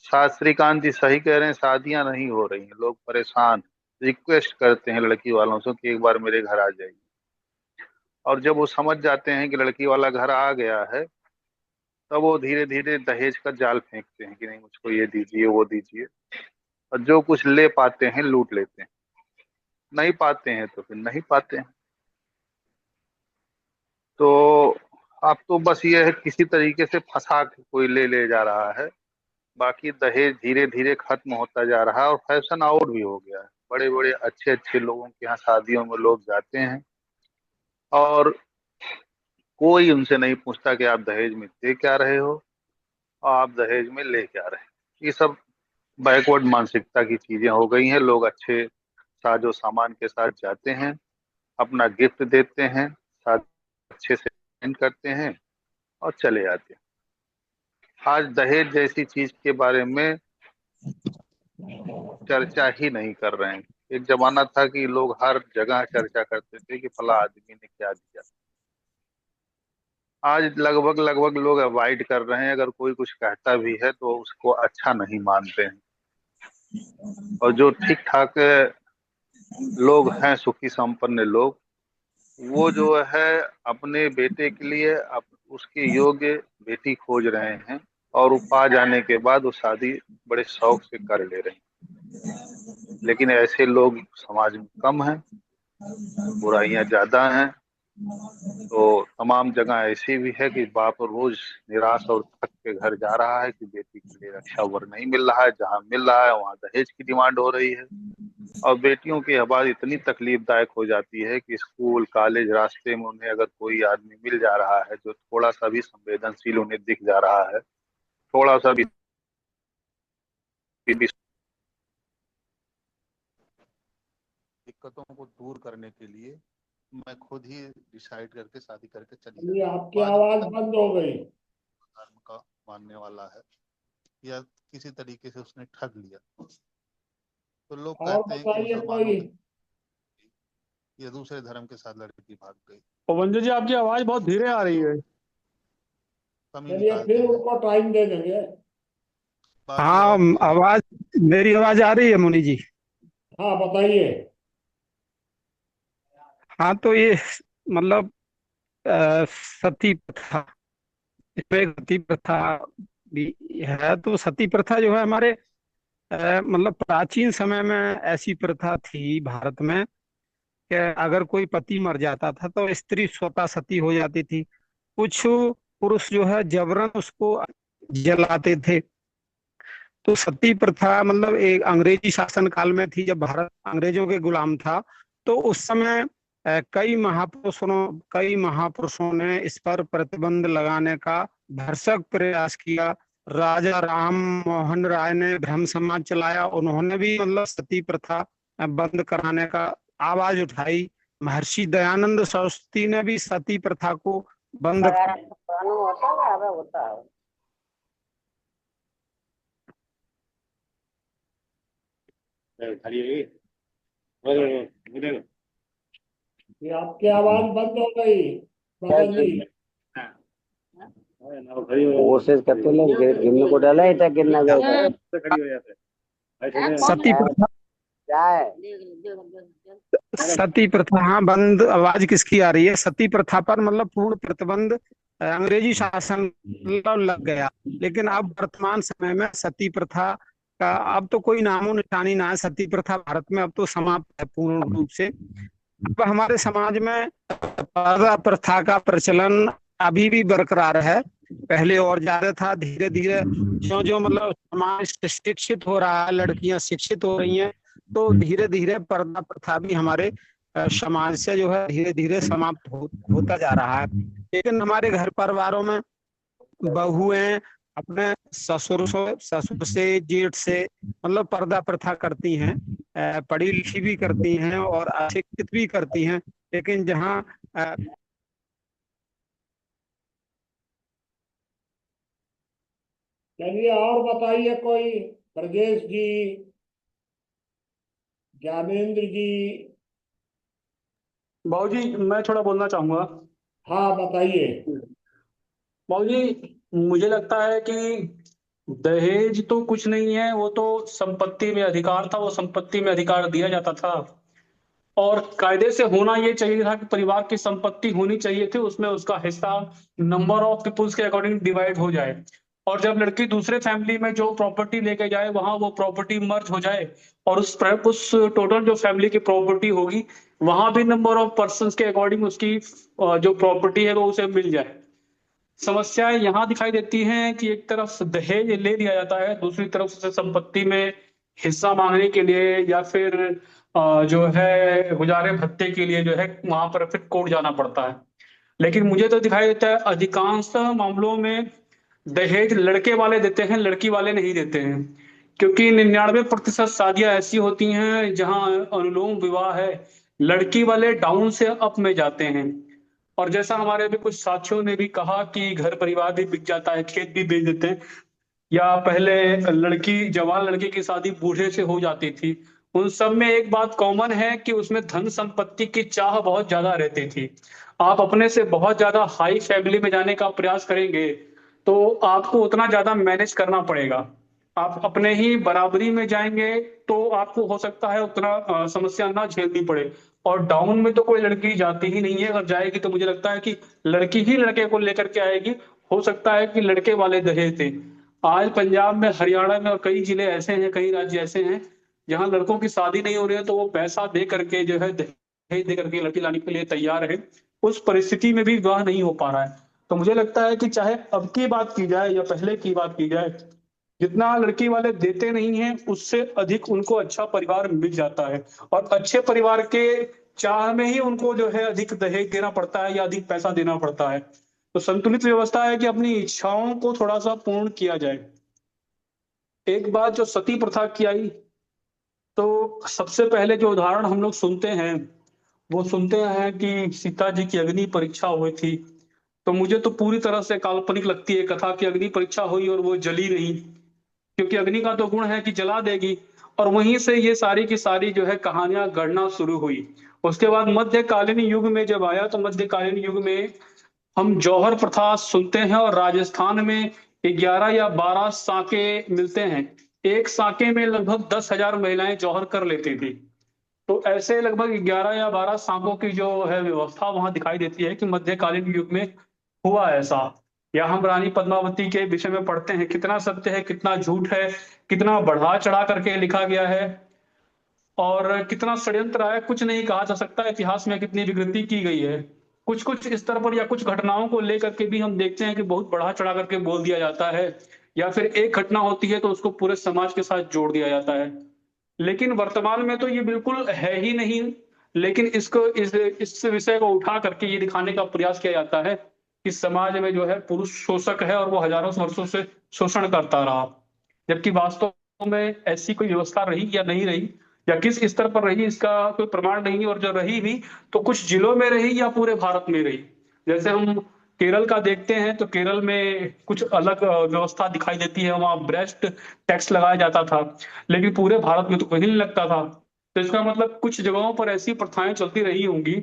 शास्त्रीकांत जी सही कह रहे हैं, शादियां नहीं हो रही हैं, लोग परेशान, रिक्वेस्ट करते हैं लड़की वालों से कि एक बार मेरे घर आ जाइए। और जब वो समझ जाते हैं कि लड़की वाला घर आ गया है, तब वो धीरे धीरे दहेज का जाल फेंकते हैं कि नहीं मुझको ये दीजिए वो दीजिए, और जो कुछ ले पाते हैं लूट लेते हैं, नहीं पाते हैं तो फिर नहीं पाते हैं। तो अब तो बस ये है किसी तरीके से फंसा के कोई ले ले जा रहा है। बाकी दहेज धीरे धीरे खत्म होता जा रहा है और फैशन आउट भी हो गया है। बड़े बड़े अच्छे अच्छे लोगों के यहाँ शादियों में लोग जाते हैं और कोई उनसे नहीं पूछता कि आप दहेज में दे क्या रहे हो और आप दहेज में ले क्या रहे हो। ये सब बैकवर्ड मानसिकता की चीजें हो गई हैं। लोग अच्छे साजो सामान के साथ जाते हैं, अपना गिफ्ट देते हैं, साथ अच्छे से spend करते हैं और चले जाते हैं। आज दहेज जैसी चीज के बारे में चर्चा ही नहीं कर रहे हैं। एक जमाना था कि लोग हर जगह चर्चा करते थे कि फला आदमी ने क्या दिया। आज लगभग लगभग लोग अवॉइड कर रहे हैं, अगर कोई कुछ कहता भी है तो उसको अच्छा नहीं मानते हैं। और जो ठीक ठाक लोग हैं, सुखी संपन्न लोग, वो जो है अपने बेटे के लिए उसके योग्य बेटी खोज रहे हैं, और वो पा जाने के बाद वो शादी बड़े शौक से कर ले रहे हैं। लेकिन ऐसे लोग समाज में कम हैं, बुराइयां ज्यादा हैं। तो तमाम जगह ऐसी भी है कि बाप रोज निराश और थक के घर जा रहा है कि बेटी के लिए रक्षा वर नहीं मिल रहा है, जहाँ मिल रहा है वहाँ दहेज की डिमांड हो रही है। और बेटियों की आवाज इतनी तकलीफदायक हो जाती है कि स्कूल कॉलेज रास्ते में उन्हें अगर कोई आदमी मिल जा रहा है जो थोड़ा सा भी संवेदनशील उन्हें दिख जा रहा है, थोड़ा सा भी दिक्कतों को दूर करने के लिए मैं खुद ही डिसाइड करके शादी करके चली चलिए, आपकी आवाज बंद हो गई। धर्म का मानने वाला है या किसी तरीके से उसने ठग लिया, तो लोग और कहते हैं कि बताइए कोई। ये दूसरे धर्म के साथ लड़की भाग गई। पवनजी जी, आपकी आवाज बहुत धीरे आ रही है। चलिए, फिर उनको टाइम दे देंगे। हाँ, आवाज मेरी आवाज आ रही है मुनि जी? हाँ, बताइए। हाँ, तो ये मतलब सती प्रथा, इसमें सती प्रथा भी है। तो सती प्रथा जो है हमारे मतलब प्राचीन समय में ऐसी प्रथा थी भारत में कि अगर कोई पति मर जाता था तो स्त्री स्वतः सती हो जाती थी। कुछ पुरुष जो है जबरन उसको जलाते थे। तो सती प्रथा मतलब एक अंग्रेजी शासन काल में थी, जब भारत अंग्रेजों के गुलाम था। तो उस समय कई महापुरुषों ने इस पर प्रतिबंध लगाने का भरसक प्रयास किया। राजा राम मोहन राय ने ब्रह्म समाज चलाया, उन्होंने भी मतलब सती प्रथा बंद कराने का आवाज उठाई। महर्षि दयानंद सरस्वती ने भी सती प्रथा को बंद ये आपकी आवाज बंद हो गई मदन जी। कोशिश करते लोग गिरने को डाला है, गिरना जाए। सती प्रथा हाँ बंद। आवाज किसकी आ रही है? सती प्रथा पर मतलब पूर्ण प्रतिबंध अंग्रेजी शासन लग गया। लेकिन अब वर्तमान समय में सती प्रथा का अब तो कोई नामो निशानी ना है। सती प्रथा भारत में अब तो समाप्त है पूर्ण रूप से। अब हमारे समाज में पर्दा प्रथा का प्रचलन अभी भी बरकरार है, पहले और ज्यादा था। धीरे धीरे जो जो मतलब समाज शिक्षित हो रहा है, लड़कियां शिक्षित हो रही हैं, तो धीरे धीरे पर्दा प्रथा भी हमारे समाज से जो है धीरे धीरे समाप्त होता जा रहा है। लेकिन हमारे घर परिवारों में बहुएं अपने ससुर से जेठ से मतलब पर्दा प्रथा करती हैं, पढ़ी लिखी भी करती हैं और अशिक्षित भी करती हैं। लेकिन जहाँ चलिए, और बताइए कोई। ब्रजेश जी, ज्ञानेन्द्र जी। बाबूजी, मैं थोड़ा बोलना चाहूंगा। हाँ, बताइए। बाबूजी, मुझे लगता है कि दहेज तो कुछ नहीं है, वो तो संपत्ति में अधिकार था, वो संपत्ति में अधिकार दिया जाता था। और कायदे से होना ये चाहिए था कि परिवार की संपत्ति होनी चाहिए थी, उसमें उसका हिस्सा नंबर ऑफ पीपुल्स के अकॉर्डिंग डिवाइड हो जाए। और जब लड़की दूसरे फैमिली में जो प्रॉपर्टी लेके जाए वहां वो प्रॉपर्टी मर्ज हो जाए, और उस टोटल जो फैमिली की प्रॉपर्टी होगी वहां भी नंबर ऑफ पर्संस के अकॉर्डिंग उसकी जो प्रॉपर्टी है वो उसे मिल जाए। समस्याएं यहाँ दिखाई देती हैं कि एक तरफ दहेज ले लिया जाता है, दूसरी तरफ से संपत्ति में हिस्सा मांगने के लिए या फिर जो है गुजारे भत्ते के लिए जो है वहां पर फिर कोर्ट जाना पड़ता है। लेकिन मुझे तो दिखाई देता है अधिकांश मामलों में दहेज लड़के वाले देते हैं, लड़की वाले नहीं देते हैं। क्योंकि 99% शादियां ऐसी होती हैं जहां अनुलोम विवाह है, लड़की वाले डाउन से अप में जाते हैं। और जैसा हमारे भी कुछ साथियों ने भी कहा कि घर परिवार भी बिक जाता है, खेत भी बेच देते हैं, या पहले जवान लड़की की शादी बूढ़े से हो जाती थी। उन सब में एक बात कॉमन है कि उसमें धन संपत्ति की चाह बहुत ज्यादा रहती थी। आप अपने से बहुत ज्यादा हाई फैमिली में जाने का प्रयास करेंगे तो आपको उतना ज्यादा मैनेज करना पड़ेगा। आप अपने ही बराबरी में जाएंगे तो आपको हो सकता है उतना समस्या ना झेलनी पड़े। और डाउन में तो कोई लड़की जाती ही नहीं है, अगर जाएगी तो मुझे लगता है कि लड़की ही लड़के को लेकर के आएगी। हो सकता है कि लड़के वाले दहेज थे। आज पंजाब में, हरियाणा में और कई जिले ऐसे हैं, कई राज्य ऐसे हैं जहां लड़कों की शादी नहीं हो रही है तो वो पैसा दे करके जो है, दहेज दे करके लड़की लाने के लिए तैयार है। उस परिस्थिति में भी विवाह नहीं हो पा रहा है। तो मुझे लगता है कि चाहे अब की बात की जाए या पहले की बात की जाए, जितना लड़की वाले देते नहीं हैं उससे अधिक उनको अच्छा परिवार मिल जाता है। और अच्छे परिवार के चाह में ही उनको जो है अधिक दहेज देना पड़ता है या अधिक पैसा देना पड़ता है। तो संतुलित व्यवस्था है कि अपनी इच्छाओं को थोड़ा सा पूर्ण किया जाए। एक बात जो सती प्रथा की आई, तो सबसे पहले जो उदाहरण हम लोग सुनते हैं वो सुनते हैं कि सीता जी की अग्नि परीक्षा हुई थी। तो मुझे तो पूरी तरह से काल्पनिक लगती है कथा की अग्नि परीक्षा हुई और वो जली नहीं, क्योंकि अग्नि का तो गुण है कि जला देगी। और वहीं से ये सारी की सारी जो है कहानियां गढ़ना शुरू हुई। उसके बाद मध्यकालीन युग में जब आया तो मध्यकालीन युग में हम जौहर प्रथा सुनते हैं और राजस्थान में 11 या 12 साके मिलते हैं। एक साके में लगभग 10,000 महिलाएं जौहर कर लेती थी। तो ऐसे लगभग 11 या 12 सांपों की जो है व्यवस्था वहां दिखाई देती है कि मध्यकालीन युग में हुआ ऐसा। या हम रानी पद्मावती के विषय में पढ़ते हैं, कितना सत्य है कितना झूठ है, कितना बढ़ा चढ़ा करके लिखा गया है और कितना षड्यंत्र है, कुछ नहीं कहा जा सकता। इतिहास में कितनी विकृति की गई है। कुछ कुछ स्तर पर या कुछ घटनाओं को लेकर के भी हम देखते हैं कि बहुत बढ़ा चढ़ा करके बोल दिया जाता है, या फिर एक घटना होती है तो उसको पूरे समाज के साथ जोड़ दिया जाता है। लेकिन वर्तमान में तो ये बिल्कुल है ही नहीं। लेकिन इसको इस विषय को उठा करके ये दिखाने का प्रयास किया जाता है कि समाज में जो है पुरुष शोषक है और वो हजारों वर्षों से शोषण करता रहा। जबकि वास्तव में ऐसी कोई व्यवस्था रही या नहीं रही, या किस स्तर पर रही, इसका कोई प्रमाण नहीं। और जो रही भी तो कुछ जिलों में रही या पूरे भारत में रही। जैसे हम केरल का देखते हैं तो केरल में कुछ अलग व्यवस्था दिखाई देती है, वहां ब्रेस्ट टैक्स लगाया जाता था, लेकिन पूरे भारत में तो कहीं नहीं लगता था। तो इसका मतलब कुछ जगहों पर ऐसी प्रथाएं चलती रही होंगी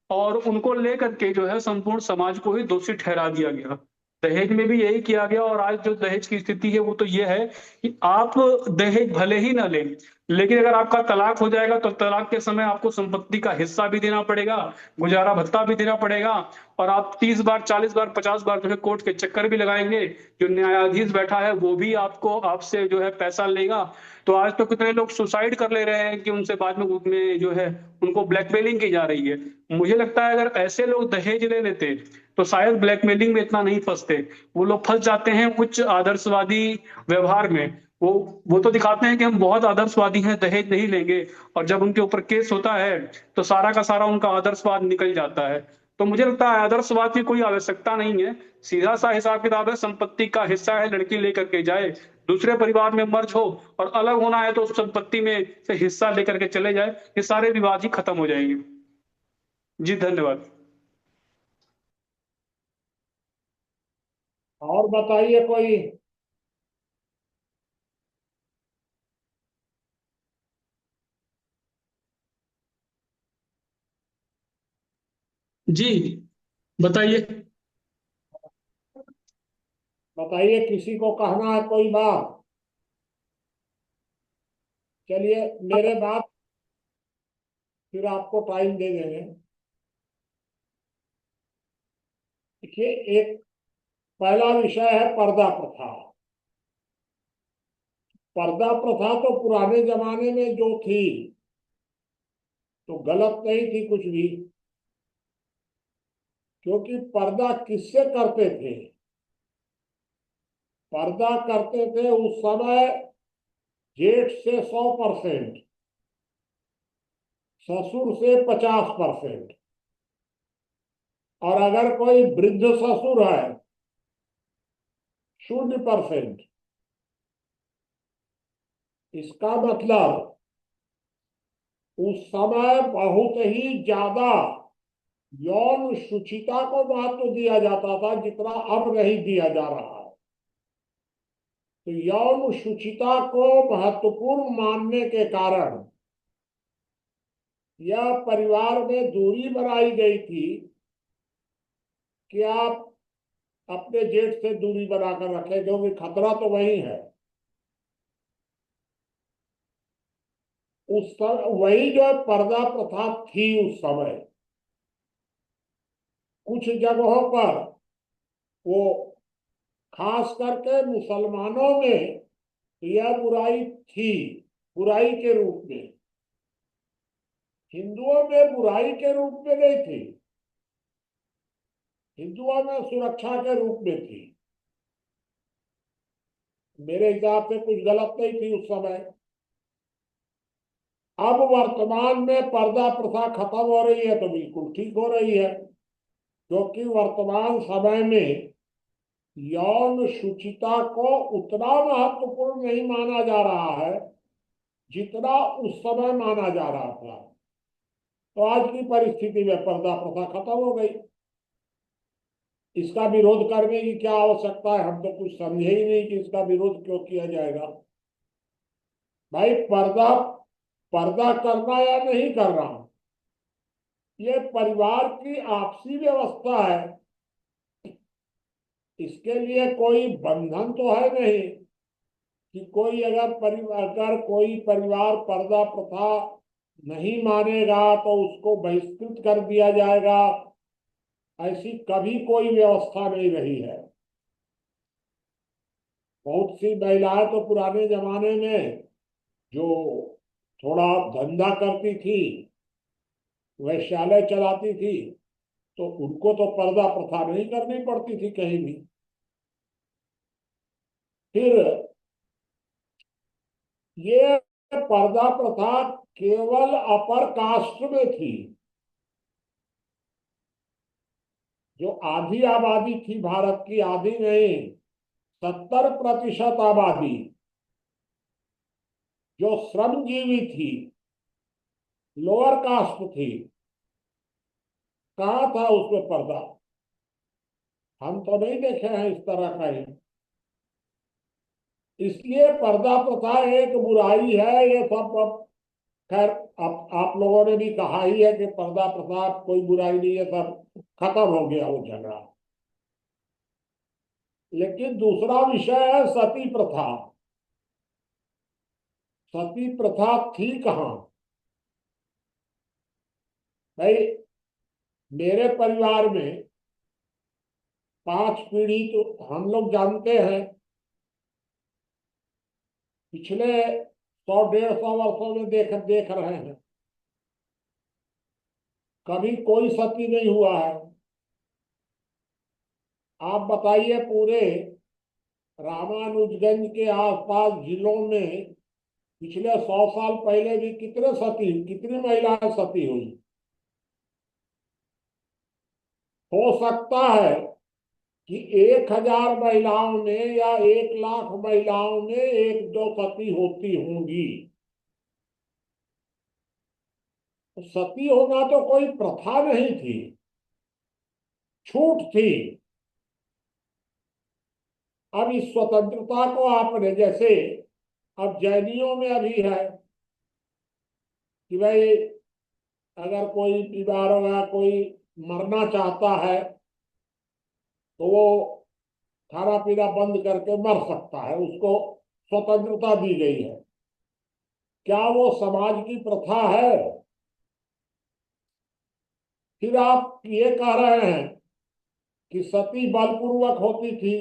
और उनको लेकर के जो है संपूर्ण समाज को ही दोषी ठहरा दिया गया। दहेज में भी यही किया गया। और आज जो दहेज की स्थिति है वो तो ये है कि आप दहेज भले ही ना लें, लेकिन अगर आपका तलाक हो जाएगा तो तलाक के समय आपको संपत्ति का हिस्सा भी देना पड़ेगा, गुजारा भत्ता भी देना पड़ेगा। और आप 30 बार 40 बार 50 बार जो है कोर्ट के चक्कर भी लगाएंगे, जो न्यायाधीश बैठा है वो भी आपको आपसे जो है पैसा लेगा। तो आज तो कितने लोग सुसाइड कर ले रहे हैं कि उनसे बाद में जो है उनको ब्लैकमेलिंग की जा रही है। मुझे लगता है अगर ऐसे लोग दहेज ले लेते तो शायद ब्लैकमेलिंग में इतना नहीं फंसते। वो लोग फंस जाते हैं उच्च आदर्शवादी व्यवहार में। वो तो दिखाते हैं कि हम बहुत आदर्शवादी हैं, दहेज नहीं लेंगे, और जब उनके ऊपर केस होता है तो सारा का सारा उनका आदर्शवाद निकल जाता है। तो मुझे लगता है आदर्शवाद की कोई आवश्यकता नहीं है। सीधा सा हिसाब किताब है, संपत्ति का हिस्सा है, लड़की लेकर के जाए, दूसरे परिवार में मर्ज हो, और अलग होना है तो उस संपत्ति में से हिस्सा लेकर के चले जाए। ये सारे विवाद ही खत्म हो जाएंगे। जी धन्यवाद। और बताइए कोई। जी बताइए। बताइए, किसी को कहना है कोई बात? चलिए, मेरे बात फिर आपको टाइम दे देंगे। देखिए, एक पहला विषय है पर्दा प्रथा। पर्दा प्रथा तो पुराने जमाने में जो थी तो गलत नहीं थी कुछ भी, क्योंकि पर्दा किससे करते थे? पर्दा करते थे उस समय जेठ से 100%, ससुर से 50%, और अगर कोई वृद्ध ससुर है 0%। इसका मतलब उस समय बहुत ही ज्यादा यौन शुचिता को महत्व दिया जाता था, जितना अब नहीं दिया जा रहा है। तो यौन शुचिता को महत्वपूर्ण मानने के कारण यह परिवार में दूरी बनाई गई थी कि आप अपने जेठ से दूरी बनाकर रखें, क्योंकि खतरा तो वही है। उस समय वही जो पर्दा प्रथा थी उस समय, कुछ जगहों पर वो खास करके मुसलमानों में यह बुराई थी, बुराई के रूप में। हिंदुओं में बुराई के रूप में नहीं थी, हिंदुओं में सुरक्षा के रूप में थी। मेरे हिसाब से कुछ गलत नहीं थी उस समय। अब वर्तमान में पर्दा प्रथा खत्म हो रही है तो बिल्कुल ठीक हो रही है, क्योंकि वर्तमान समय में यौन शुचिता को उतना महत्वपूर्ण नहीं माना जा रहा है जितना उस समय माना जा रहा था। तो आज की परिस्थिति में पर्दा प्रथा खत्म हो गई। इसका विरोध करने की क्या आवश्यकता है? हम तो कुछ समझे ही नहीं कि इसका विरोध क्यों किया जाएगा। भाई पर्दा पर्दा करना या नहीं करना, ये परिवार की आपसी व्यवस्था है। इसके लिए कोई बंधन तो है नहीं कि कोई अगर कोई परिवार पर्दा प्रथा नहीं मानेगा तो उसको बहिष्कृत कर दिया जाएगा। ऐसी कभी कोई व्यवस्था नहीं रही है। बहुत सी महिलाएं तो पुराने जमाने में जो थोड़ा धंधा करती थी, वैश्यालय चलाती थी, तो उनको तो पर्दा प्रथा नहीं करनी पड़ती थी कहीं भी। फिर ये पर्दा प्रथा केवल अपर कास्ट में थी। जो आधी आबादी थी भारत की, आधी नहीं 70% आबादी जो श्रमजीवी थी, लोअर कास्ट थी, कहाँ था उसमें पर्दा? हम तो नहीं देखे हैं इस तरह का ही। इसलिए पर्दा प्रथा एक बुराई है, ये सब अब खैर आप लोगों ने भी कहा ही है कि पर्दा प्रथा कोई बुराई नहीं है, सब खत्म हो गया वो झगड़ा। लेकिन दूसरा विषय है सती प्रथा। सती प्रथा थी कहाँ? भाई मेरे परिवार में 5 पीढ़ी तो हम लोग जानते हैं, पिछले 100-150 वर्षों में देख रहे हैं, कभी कोई सती नहीं हुआ है। आप बताइए पूरे रामानुजगंज के आसपास जिलों में पिछले 100 साल पहले भी कितनी महिलाएं सती हुई? हो सकता है कि 1000 महिलाओं में या 1 लाख महिलाओं में 1-2 सती होती होंगी। तो सती होना तो कोई प्रथा नहीं थी, छूट थी। अब इस स्वतंत्रता को आपने, जैसे अब जैनियों में अभी है कि भाई अगर कोई बीमार होगा, कोई मरना चाहता है तो वो खाना पीना बंद करके मर सकता है, उसको स्वतंत्रता दी गई है। क्या वो समाज की प्रथा है? फिर आप ये कह रहे हैं कि सती बलपूर्वक होती थी।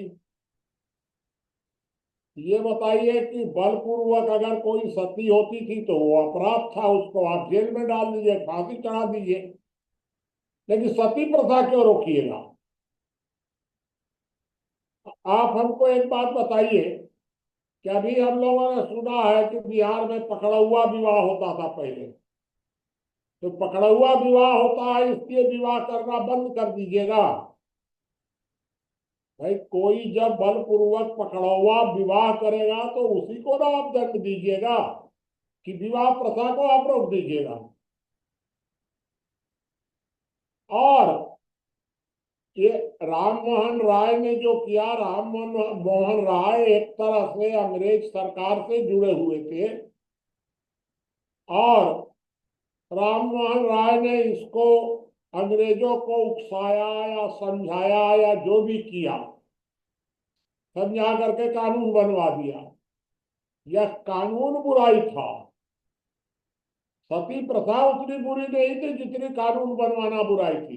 ये बताइए कि बलपूर्वक अगर कोई सती होती थी तो वो अपराध था, उसको आप जेल में डाल दीजिए, फांसी चढ़ा दीजिए। लेकिन सती प्रथा क्यों रोकिएगा? आप हमको एक बात बताइए कि अभी हम लोगों ने सुना है कि बिहार में पकड़ौआ विवाह होता था पहले, तो पकड़ौआ विवाह होता है इसलिए विवाह करना बंद कर दीजिएगा। भाई कोई जब बलपूर्वक पकड़ौआ विवाह करेगा तो उसी को ना आप दंड दीजिएगा कि विवाह प्रथा को आप रोक दीजिएगा। और ये राम मोहन राय ने जो किया, राम मोहन राय एक तरह से अंग्रेज सरकार से जुड़े हुए थे और राम मोहन राय ने इसको अंग्रेजों को उकसाया या समझाया या जो भी किया, समझा करके कानून बनवा दिया। यह कानून बुराई था। सती प्रथा उतनी बुरी नहीं थी जितनी कानून बनवाना बुराई थी।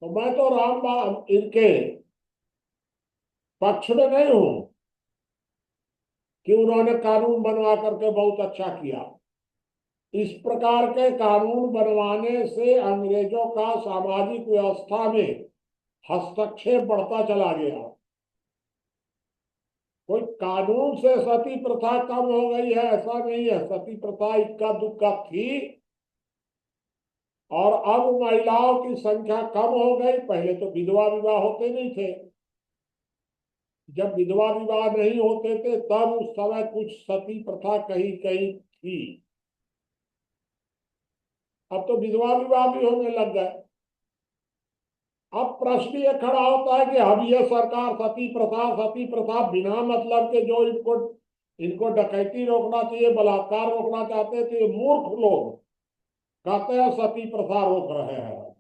तो मैं तो रामबाग इनके पक्ष में नहीं हूं कि उन्होंने कानून बनवा करके बहुत अच्छा किया। इस प्रकार के कानून बनवाने से अंग्रेजों का सामाजिक व्यवस्था में हस्तक्षेप बढ़ता चला गया। कोई कानून से सती प्रथा कम हो गई है ऐसा नहीं है। सती प्रथा इक्का दुक्का थी और अब महिलाओं की संख्या कम हो गई। पहले तो विधवा विवाह होते नहीं थे। जब विधवा विवाह नहीं होते थे तब उस समय कुछ सती प्रथा कहीं कहीं थी। अब तो विधवा विवाह भी होने लग गए। अब प्रश्न ये खड़ा होता है कि अब ये सरकार सती प्रथा बिना मतलब के जो इनको इनको डकैती रोकना चाहिए, बलात्कार रोकना चाहते थे, ये मूर्ख लोग कहते हैं सती प्रथा रोक रहे हैं।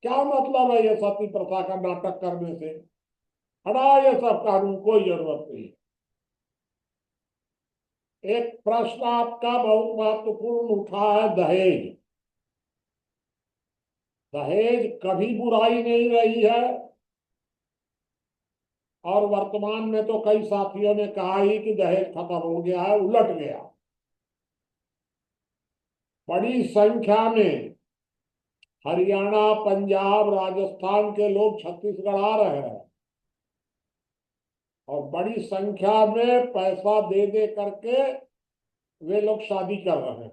क्या मतलब है ये सती प्रथा का नाटक करने से? हटा ये सब कानून, कोई जरूरत नहीं। एक प्रश्न आपका बहुत महत्वपूर्ण उठा है, दहेज। दहेज कभी बुराई नहीं रही है और वर्तमान में तो कई साथियों ने कहा ही कि दहेज खत्म हो गया है, उलट गया। बड़ी संख्या में हरियाणा, पंजाब, राजस्थान के लोग छत्तीसगढ़ आ रहे हैं और बड़ी संख्या में पैसा दे दे करके वे लोग शादी कर रहे हैं।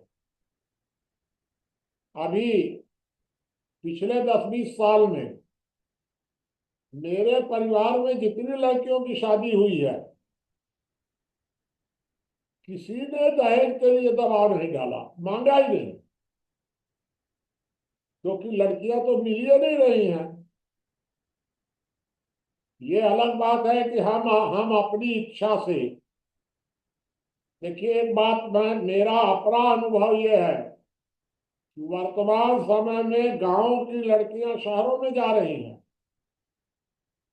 अभी पिछले 10-20 साल में मेरे परिवार में जितनी लड़कियों की शादी हुई है, किसी ने दहेज के लिए दबाव नहीं डाला, मांगा ही नहीं, क्योंकि लड़कियां तो मिल ही नहीं रही हैं। ये अलग बात है कि हम अपनी इच्छा से। देखिए एक बात, मेरा अपना अनुभव ये है कि वर्तमान समय में गांव की लड़कियां शहरों में जा रही हैं,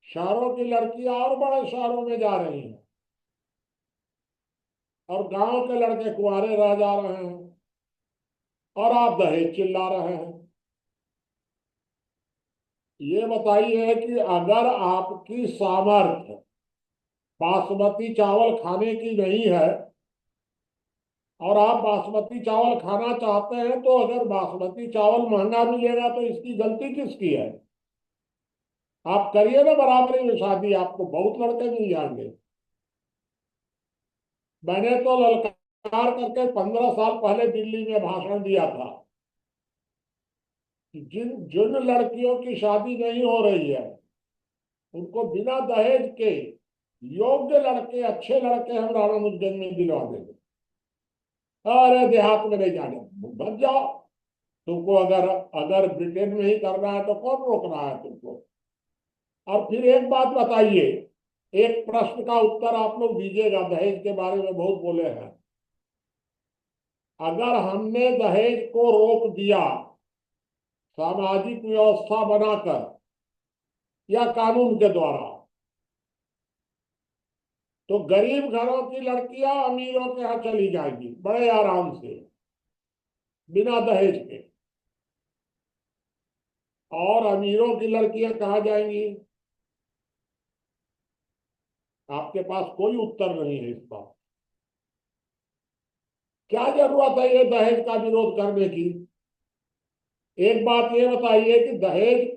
शहरों की लड़कियां और बड़े शहरों में जा रही हैं और गांव के लड़के कुंवारे रह जा रहे हैं और आप दहेज चिल्ला रहे हैं। ये बताइए कि अगर आपकी सामर्थ्य बासमती चावल खाने की नहीं है और आप बासमती चावल खाना चाहते हैं, तो अगर बासमती चावल महंगा मिलेगा तो इसकी गलती किसकी है? आप करिए ना बराबरी में शादी, आपको बहुत लड़के मिल जाएंगे। मैंने तो ललकार करके 15 साल पहले दिल्ली में भाषण दिया था कि जिन जिन लड़कियों की शादी नहीं हो रही है उनको बिना दहेज के योग्य लड़के, अच्छे लड़के हम राणानुजगंज में दिलवा देंगे। अरे देहात में नहीं जाने, बच जाओ। तुमको अगर अगर ब्रिटेन में ही करना है तो कौन रोक रहा है तुमको? और फिर एक बात बताइए, एक प्रश्न का उत्तर आप लोग दीजिएगा। दहेज के बारे में बहुत बोले हैं। अगर हमने दहेज को रोक दिया सामाजिक व्यवस्था बनाकर या कानून के द्वारा, तो गरीब घरों की लड़कियां अमीरों के यहाँ चली जाएगी बड़े आराम से, बिना दहेज के। और अमीरों की लड़कियां कहाँ जाएंगी? आपके पास कोई उत्तर नहीं है इस बात। क्या जरूरत है ये दहेज का विरोध करने की? एक बात ये बताइए कि दहेज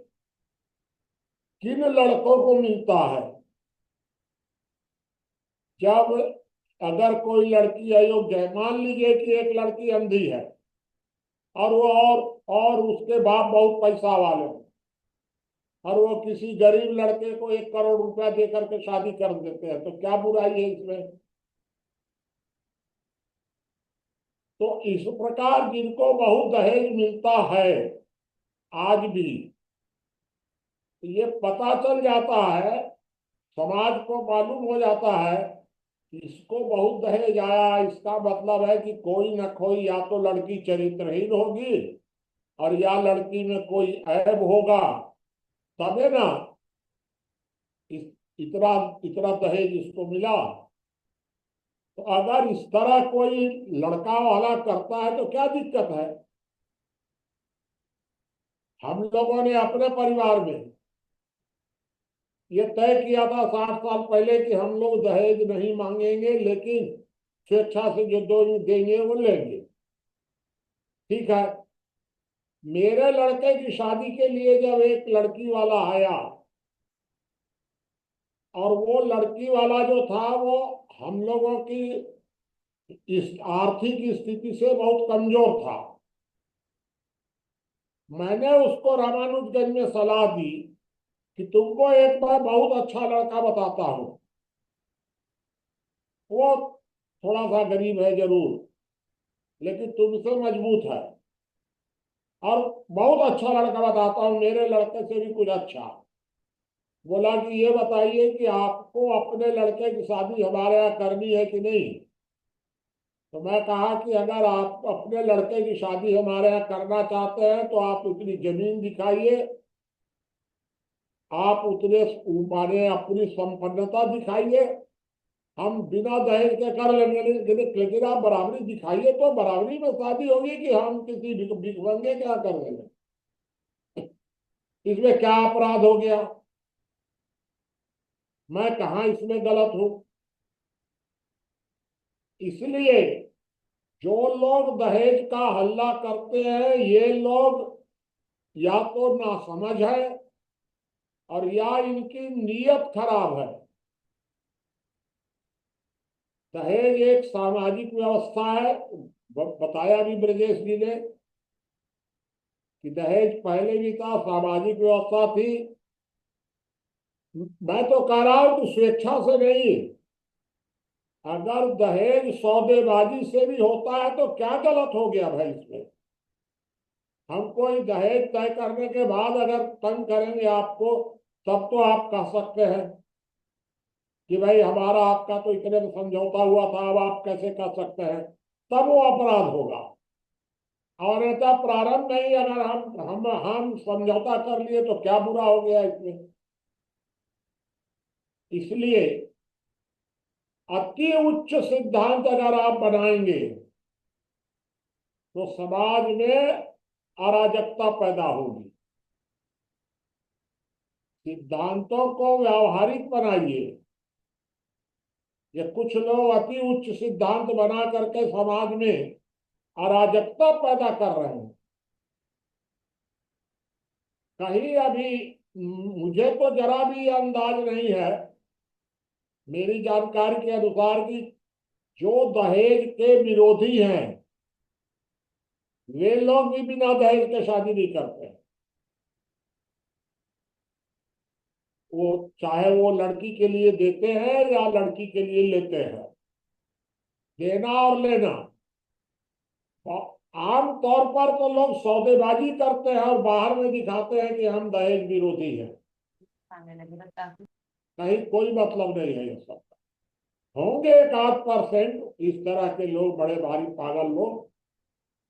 किन लड़कों को मिलता है? जब अगर कोई लड़की अयोग्य है, मान लीजिए कि एक लड़की अंधी है और वो और उसके बाप बहुत पैसा वाले हैं और वो किसी गरीब लड़के को 1 करोड़ रुपया दे करके शादी कर देते हैं, तो क्या बुराई है इसमें? तो इस प्रकार जिनको बहुत दहेज मिलता है आज भी, तो ये पता चल जाता है, समाज को मालूम हो जाता है कि इसको बहुत दहेज आया, इसका मतलब है कि कोई न कोई या तो लड़की चरित्रहीन होगी और या लड़की में कोई ऐब होगा, तबे ना इतना इतना दहेज इसको मिला। तो अगर इस तरह कोई लड़का वाला करता है तो क्या दिक्कत है? हम लोगों ने अपने परिवार में ये तय किया था 60 साल पहले कि हम लोग दहेज नहीं मांगेंगे, लेकिन स्वेच्छा से जो दो देंगे वो लेंगे। ठीक है, मेरे लड़के की शादी के लिए जब एक लड़की वाला आया, और वो लड़की वाला जो था वो हम लोगों की इस आर्थिक स्थिति से बहुत कमजोर था, मैंने उसको रामानुजगंज में सलाह दी कि तुमको एक बार बहुत अच्छा लड़का बताता हूं। वो थोड़ा सा गरीब है जरूर, लेकिन तुमसे मजबूत है, और बहुत अच्छा लड़का बताता हूं, मेरे लड़के से भी कुछ अच्छा। बोला कि ये बताइए कि आपको अपने लड़के की शादी हमारे यहाँ करनी है कि नहीं। तो मैं कहा कि अगर आप अपने लड़के की शादी हमारे यहाँ करना चाहते हैं तो आप उतनी जमीन दिखाइए, आप उतने माने अपनी संपन्नता दिखाइए, हम बिना दहेज के कर लेंगे। लेकिन आप बराबरी दिखाइए तो बराबरी में शादी होगी, कि हम किसी भिखमंगे क्या कर लेंगे। इसमें क्या अपराध हो गया, मैं कहा इसमें गलत हूं। इसलिए जो लोग दहेज का हल्ला करते हैं ये लोग या तो नासमझ है, और या इनकी नीयत खराब है। दहेज एक सामाजिक व्यवस्था है, बताया भी ब्रजेश जी ने कि दहेज पहले भी था, सामाजिक व्यवस्था थी। मैं तो कह रहा हूं कि स्वेच्छा से नहीं, अगर दहेज सौदेबाजी से भी होता है तो क्या गलत हो गया भाई इसमें। हम कोई दहेज तय करने के बाद अगर तंग करेंगे आपको, तब तो आप कह सकते हैं कि भाई हमारा आपका तो इतने में समझौता हुआ था, अब आप कैसे कह सकते हैं, तब वो अपराध होगा। और ऐसा प्रारंभ में ही अगर हम समझौता कर लिए तो क्या बुरा हो गया इसमें। इसलिए अति उच्च सिद्धांत अगर आप बनाएंगे तो समाज में अराजकता पैदा होगी। सिद्धांतों को व्यावहारिक बनाइए। ये कुछ लोग अति उच्च सिद्धांत बना करके समाज में अराजकता पैदा कर रहे हैं। कहीं अभी मुझे तो जरा भी अंदाज नहीं है, मेरी जानकारी के अनुसार कि जो दहेज के विरोधी हैं वे लोग भी बिना दहेज के शादी नहीं करते। वो चाहे वो लड़की के लिए देते हैं या लड़की के लिए लेते हैं, देना और लेना। आम तौर पर तो लोग सौदेबाजी करते हैं और बाहर में दिखाते हैं कि हम दहेज विरोधी हैं। कहीं कोई मतलब नहीं है ये सब। होंगे 1-8% इस तरह के लोग, बड़े भारी पागल लोग,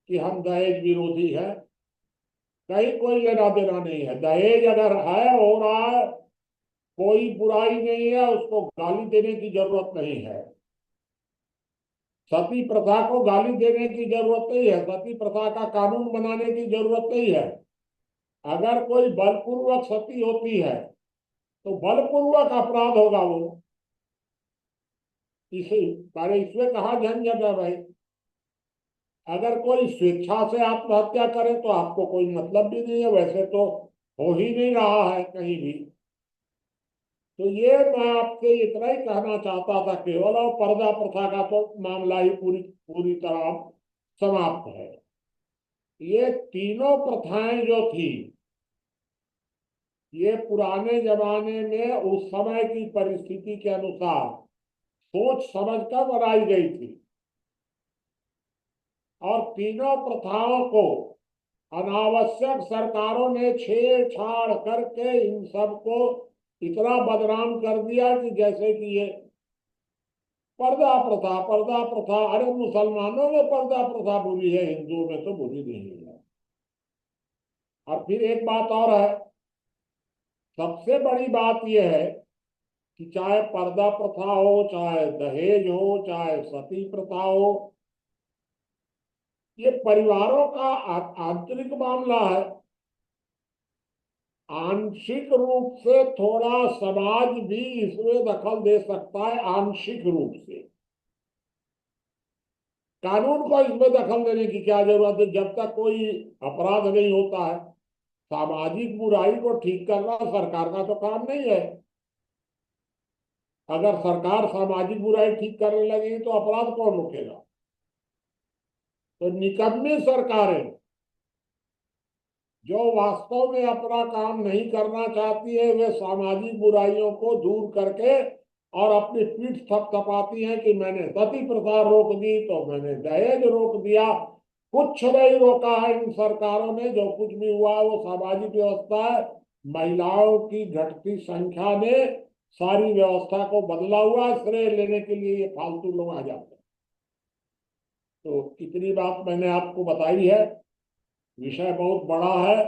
कि हम दहेज विरोधी हैं। कहीं कोई लेना देना नहीं है। दहेज अगर है, हो रहा है, कोई बुराई नहीं है, उसको गाली देने की जरूरत नहीं है। सती प्रथा को गाली देने की जरूरत नहीं है, सती प्रथा का कानून बनाने की जरूरत नहीं है। अगर कोई बलपूर्वक सती होती है तो बलपूर्वक अपराध होगा वो। इसे सारे इसमें कहा झंझट है भाई। अगर कोई स्वेच्छा से आत्महत्या करे तो आपको कोई मतलब भी नहीं है, वैसे तो हो ही नहीं रहा है कहीं भी। तो ये मैं आपसे इतना ही कहना चाहता था केवल, और पर्दा प्रथा का तो मामला ही पूरी पूरी तरह समाप्त है। ये तीनों प्रथाएं जो थी ये पुराने जमाने में उस समय की परिस्थिति के अनुसार सोच समझ कर बनाई गई थी, और तीनों प्रथाओं को अनावश्यक सरकारों ने छेड़छाड़ करके इन सबको इतना बदनाम कर दिया कि जैसे कि ये पर्दा प्रथा, पर्दा प्रथा। अरे मुसलमानों में पर्दा प्रथा बुरी है, हिंदुओं में तो बुरी नहीं है। और फिर एक बात और है, सबसे बड़ी बात यह है कि चाहे पर्दा प्रथा हो, चाहे दहेज हो, चाहे सती प्रथा हो, ये परिवारों का आंतरिक मामला है। आंशिक रूप से थोड़ा समाज भी इसमें दखल दे सकता है, आंशिक रूप से। कानून को इसमें दखल देने की क्या जरूरत है जब तक कोई अपराध नहीं होता है। सामाजिक बुराई को ठीक करना सरकार का तो काम नहीं है। अगर सरकार सामाजिक बुराई ठीक करने लगेगी तो अपराध कौन रोकेगा? तो निकम्मी सरकारें जो वास्तव में अपना काम नहीं करना चाहती है, वे सामाजिक बुराइयों को दूर करके और अपनी पीठ थपथपाती हैं कि मैंने सती प्रथा रोक दी तो मैंने दहेज रोक दिया। कुछ नहीं रोका है इन सरकारों ने। जो कुछ भी हुआ वो सामाजिक व्यवस्था है। महिलाओं की घटती संख्या ने सारी व्यवस्था को बदला हुआ। श्रेय लेने के लिए ये फालतू लोग आ जाते हैं। तो इतनी बात मैंने आपको बताई है। विषय बहुत बड़ा है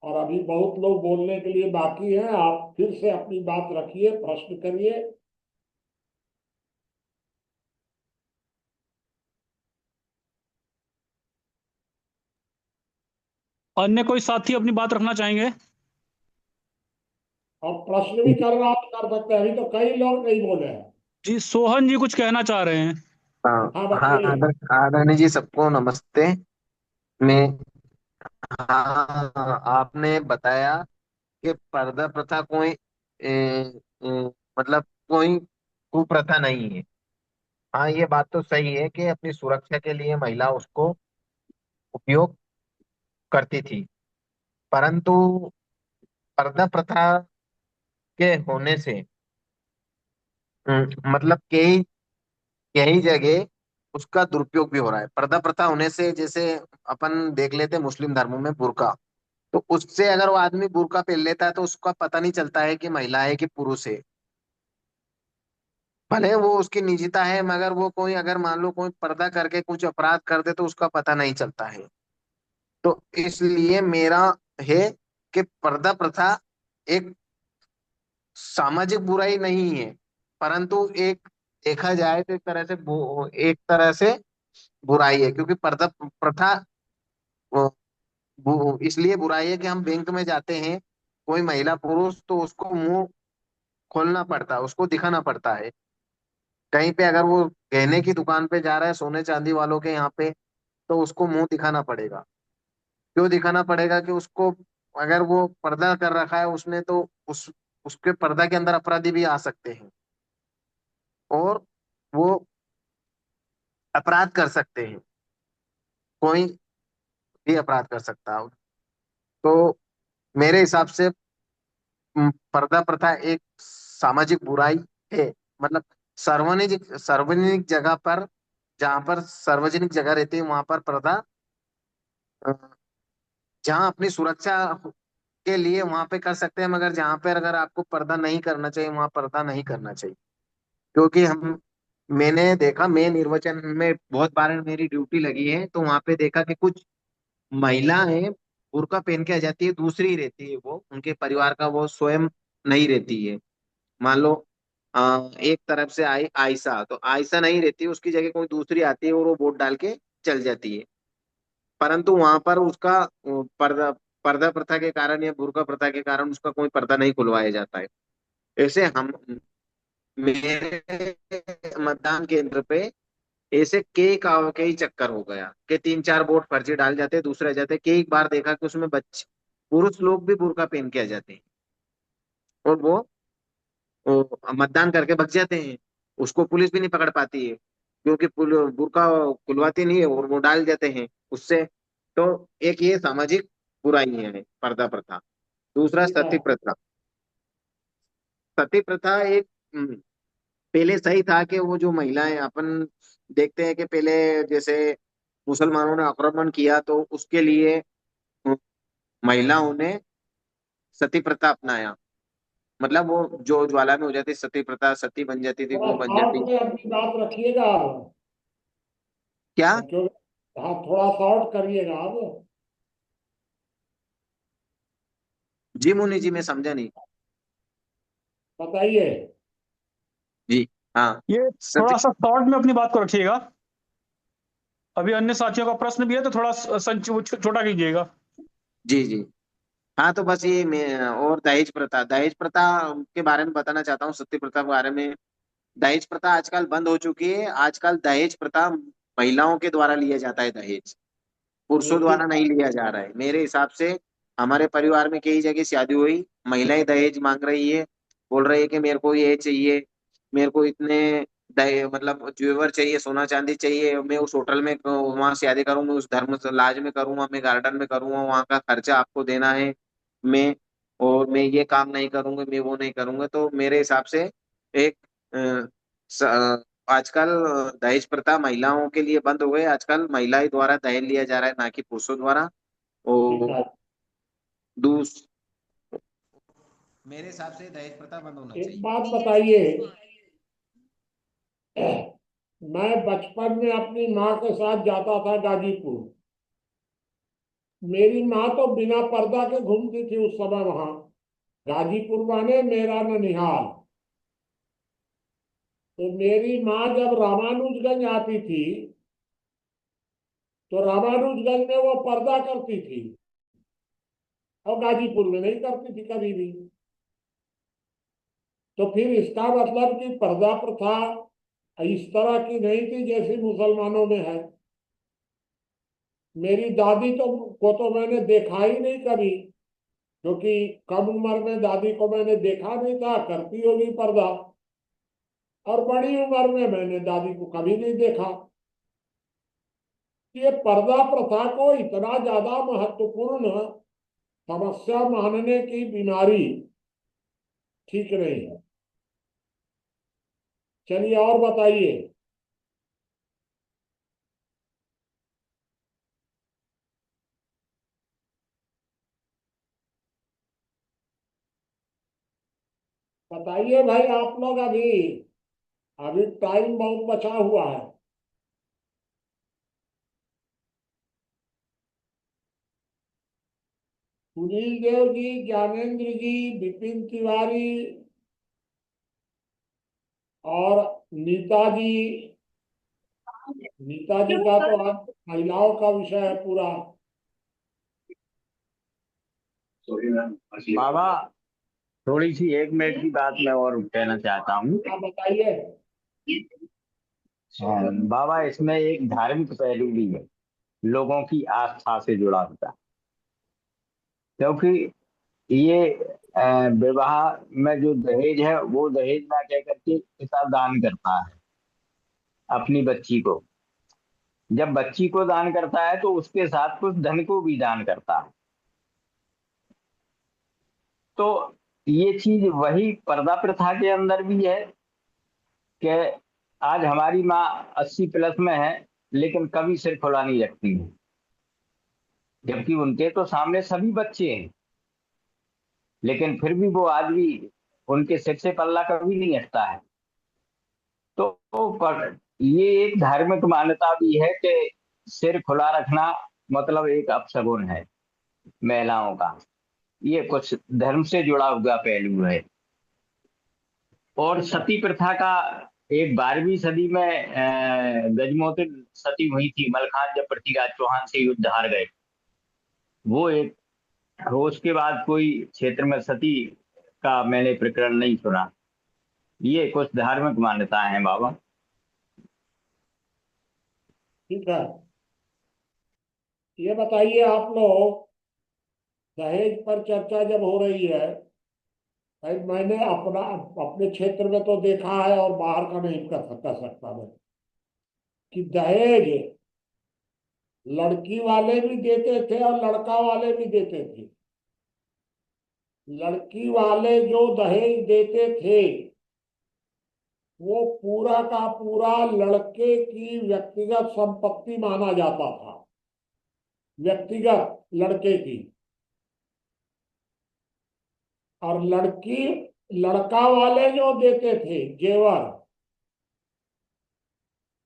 और अभी बहुत लोग बोलने के लिए बाकी हैं। आप फिर से अपनी बात रखिए, प्रश्न करिए। अन्य कोई साथी अपनी बात रखना चाहेंगे? और प्रश्न भी करना आप कर सकते हैं। अभी तो कई लोग नहीं बोले हैं। जी, सोहन जी कुछ कहना चाह रहे हैं। हाँ हाँ हाँ, बताइए। आदरणीय जी सबको नमस्ते। मैं हाँ, आपने बताया कि पर्दा प्रथा कोई मतलब कोई कुप्रथा नहीं है। हाँ, ये बात तो सही है कि अपनी सुरक्षा के लिए महिला उसको उपयोग करती थी। परंतु पर्दा प्रथा के होने से मतलब कई कई जगह उसका दुरुपयोग भी हो रहा है। पर्दा प्रथा होने से जैसे अपन देख लेते हैं मुस्लिम धर्मों में बुर्का, तो उससे अगर वो आदमी बुर्का पहन लेता है तो उसका पता नहीं चलता है कि महिला है कि पुरुष है। भले वो उसकी निजता है, मगर वो कोई अगर मान लो कोई पर्दा करके कुछ अपराध कर दे तो उसका पता नहीं चलता है। तो इसलिए मेरा है कि पर्दा प्रथा एक सामाजिक बुराई नहीं है, परंतु एक देखा जाए तो एक तरह से बुराई है। क्योंकि पर्दा प्रथा इसलिए बुराई है कि हम बैंक में जाते हैं, कोई महिला पुरुष, तो उसको मुंह खोलना पड़ता है, उसको दिखाना पड़ता है। कहीं पे अगर वो गहने की दुकान पे जा रहा है, सोने चांदी वालों के यहाँ पे, तो उसको मुंह दिखाना पड़ेगा। क्यों दिखाना पड़ेगा? कि उसको अगर वो पर्दा कर रखा है उसने, तो उसके पर्दा के अंदर अपराधी भी आ सकते हैं और वो अपराध कर सकते हैं। कोई भी अपराध कर सकता है। तो मेरे हिसाब से पर्दा प्रथा एक सामाजिक बुराई है। मतलब सार्वजनिक सार्वजनिक जगह पर, जहां पर सार्वजनिक जगह रहती है वहां पर पर्दा, अ, जहां अपनी सुरक्षा के लिए वहां पे कर सकते हैं, मगर जहां पर अगर आपको पर्दा नहीं करना चाहिए वहां पर्दा नहीं करना चाहिए। क्योंकि हम मैंने देखा, मैं निर्वाचन में बहुत बार मेरी ड्यूटी लगी है, तो वहां पे देखा कि कुछ महिलाएं बुर्का पहन के आ जाती है, दूसरी रहती है, वो उनके परिवार का वो स्वयं नहीं रहती है। मान लो एक तरफ से आई आयशा, तो आयशा नहीं रहती, उसकी जगह कोई दूसरी आती है और वो वोट डाल के चल जाती है। परंतु वहां पर उसका पर्दा पर्दा प्रथा के कारण या बुर्का प्रथा के कारण उसका कोई पर्दा नहीं खुलवाया जाता है। ऐसे हम मेरे मतदान केंद्र पे ऐसे कई चक्कर हो गया कि 3-4 वोट फर्जी डाल जाते, दूसरे आ जाते। कई बार देखा कि उसमें बच्चे पुरुष लोग भी बुर्का पहन के आ जाते हैं और वो मतदान करके भग जाते हैं। उसको पुलिस भी नहीं पकड़ पाती है, क्योंकि बुर्का खुलवाती नहीं है और वो डाल जाते हैं उससे। तो एक ये सामाजिक बुराई है पर्दा प्रथा। दूसरा ठीक है। सती प्रथा। सती प्रथा एक पहले सही था कि वो जो महिलाएं, अपन देखते हैं कि पहले जैसे मुसलमानों ने आक्रमण किया तो उसके लिए अ, महिलाओं ने सती प्रथा अपनाया। मतलब वो जो ज्वाला में हो जाती सती प्रथा, सती बन जाती थी, थोड़ा वो बन शॉर्ट जाती। में अपनी बात रखिएगा आप। क्या? क्योंकि हाँ, थोड़ा शॉर्ट करिएगा आप। जी मुनि जी, मैं समझा नहीं। बताइए। जी हाँ। ये सती। थोड़ा सा शॉर्ट में अपनी बात को रखिएगा। अभी अन्य साथियों का प्रश्न भी है तो थोड़ा छोटा कीजिएगा। जी जी। हाँ, तो बस ये मैं और दहेज प्रथा के बारे में बताना चाहता हूँ, सती प्रथा के बारे में। दहेज प्रथा आजकल बंद हो चुकी है। आजकल दहेज प्रथा महिलाओं के द्वारा लिया जाता है दहेज, पुरुषों द्वारा ठीक नहीं लिया जा रहा है। मेरे हिसाब से हमारे परिवार में कई जगह शादी हुई, महिलाएं दहेज मांग रही है, बोल रही है कि मेरे को ये चाहिए, मेरे को इतने मतलब ज्वेवर चाहिए, सोना चांदी चाहिए, मैं उस होटल में वहां शादी करूँ, उस धर्म लाज में करूंगा, मैं गार्डन में करूंगा, वहां का खर्चा आपको देना है। मैं और मैं ये काम नहीं करूंगा, मैं वो नहीं करूंगा। तो मेरे हिसाब से एक अ, आजकल दहेज प्रथा महिलाओं के लिए बंद हो गए। आजकल महिलाएं द्वारा दहेज लिया जा रहा है, ना कि पुरुषों द्वारा। ठीक है। और दूस मेरे हिसाब से दहेज प्रथा बंद होना एक चाहिए। बात बताइए, मैं बचपन में अपनी माँ के साथ जाता था गाजीपुर। मेरी माँ तो बिना पर्दा के घूमती थी उस समय वहां। गाजीपुर माने मेरा ननिहाल। तो मेरी माँ जब रामानुजगंज आती थी तो रामानुजगंज में वो पर्दा करती थी, और गाजीपुर में नहीं करती थी कभी भी। तो फिर इसका मतलब कि पर्दा प्रथा इस तरह की नहीं थी जैसी मुसलमानों में है। मेरी दादी को तो मैंने देखा ही नहीं कभी, क्योंकि कम उम्र में दादी को मैंने देखा नहीं था करती होगी पर्दा, और बड़ी उम्र में मैंने दादी को कभी नहीं देखा। ये पर्दा प्रथा को इतना ज्यादा महत्वपूर्ण समस्या मानने की बीमारी ठीक नहीं है। चलिए और बताइए। बताइए भाई, आप लोग अभी अभी टाइम बहुत बचा हुआ है। सुनील देव जी, ज्ञानेन्द्र जी, विपिन तिवारी और नीता जी। नीता जी का तो आज महिलाओं का विषय है पूरा। बाबा थोड़ी सी 1 मिनट की बात मैं और कहना चाहता हूँ। आप बताइए। बाबा इसमें एक धार्मिक पहलू भी है, लोगों की आस्था से जुड़ा होता है। क्योंकि ये विवाह में जो दहेज है वो दहेज ना कह करके पिता दान करता है अपनी बच्ची को। जब बच्ची को दान करता है तो उसके साथ कुछ धन को भी दान करता है। तो ये चीज वही पर्दा प्रथा के अंदर भी है कि आज हमारी माँ 80+ में है लेकिन कभी सिर खुला नहीं रखती है, जबकि उनके तो सामने सभी बच्चे हैं, लेकिन फिर भी वो आज भी उनके सिर से पल्ला कभी नहीं हटता है। तो पर ये एक धार्मिक मान्यता भी है कि सिर खुला रखना मतलब एक अपशगुन है महिलाओं का। ये कुछ धर्म से जुड़ा हुआ पहलू है। और सती प्रथा का एक 12वीं सदी में गजमोतिन सती हुई थी, मलखान जब पृथ्वीराज चौहान से युद्ध हार गए, वो एक, उसके बाद कोई क्षेत्र में सती का मैंने प्रकरण नहीं सुना। ये कुछ धार्मिक मान्यताएं हैं बाबा। ठीक है, ये बताइए आप लोग, दहेज पर चर्चा जब हो रही है, भाई मैंने अपने क्षेत्र में तो देखा है और बाहर का नहीं कर सकता मैं, कि दहेज लड़की वाले भी देते थे और लड़का वाले भी देते थे। लड़की वाले जो दहेज देते थे वो पूरा का पूरा लड़के की व्यक्तिगत संपत्ति माना जाता था, व्यक्तिगत लड़के की। और लड़का वाले जो देते थे जेवर,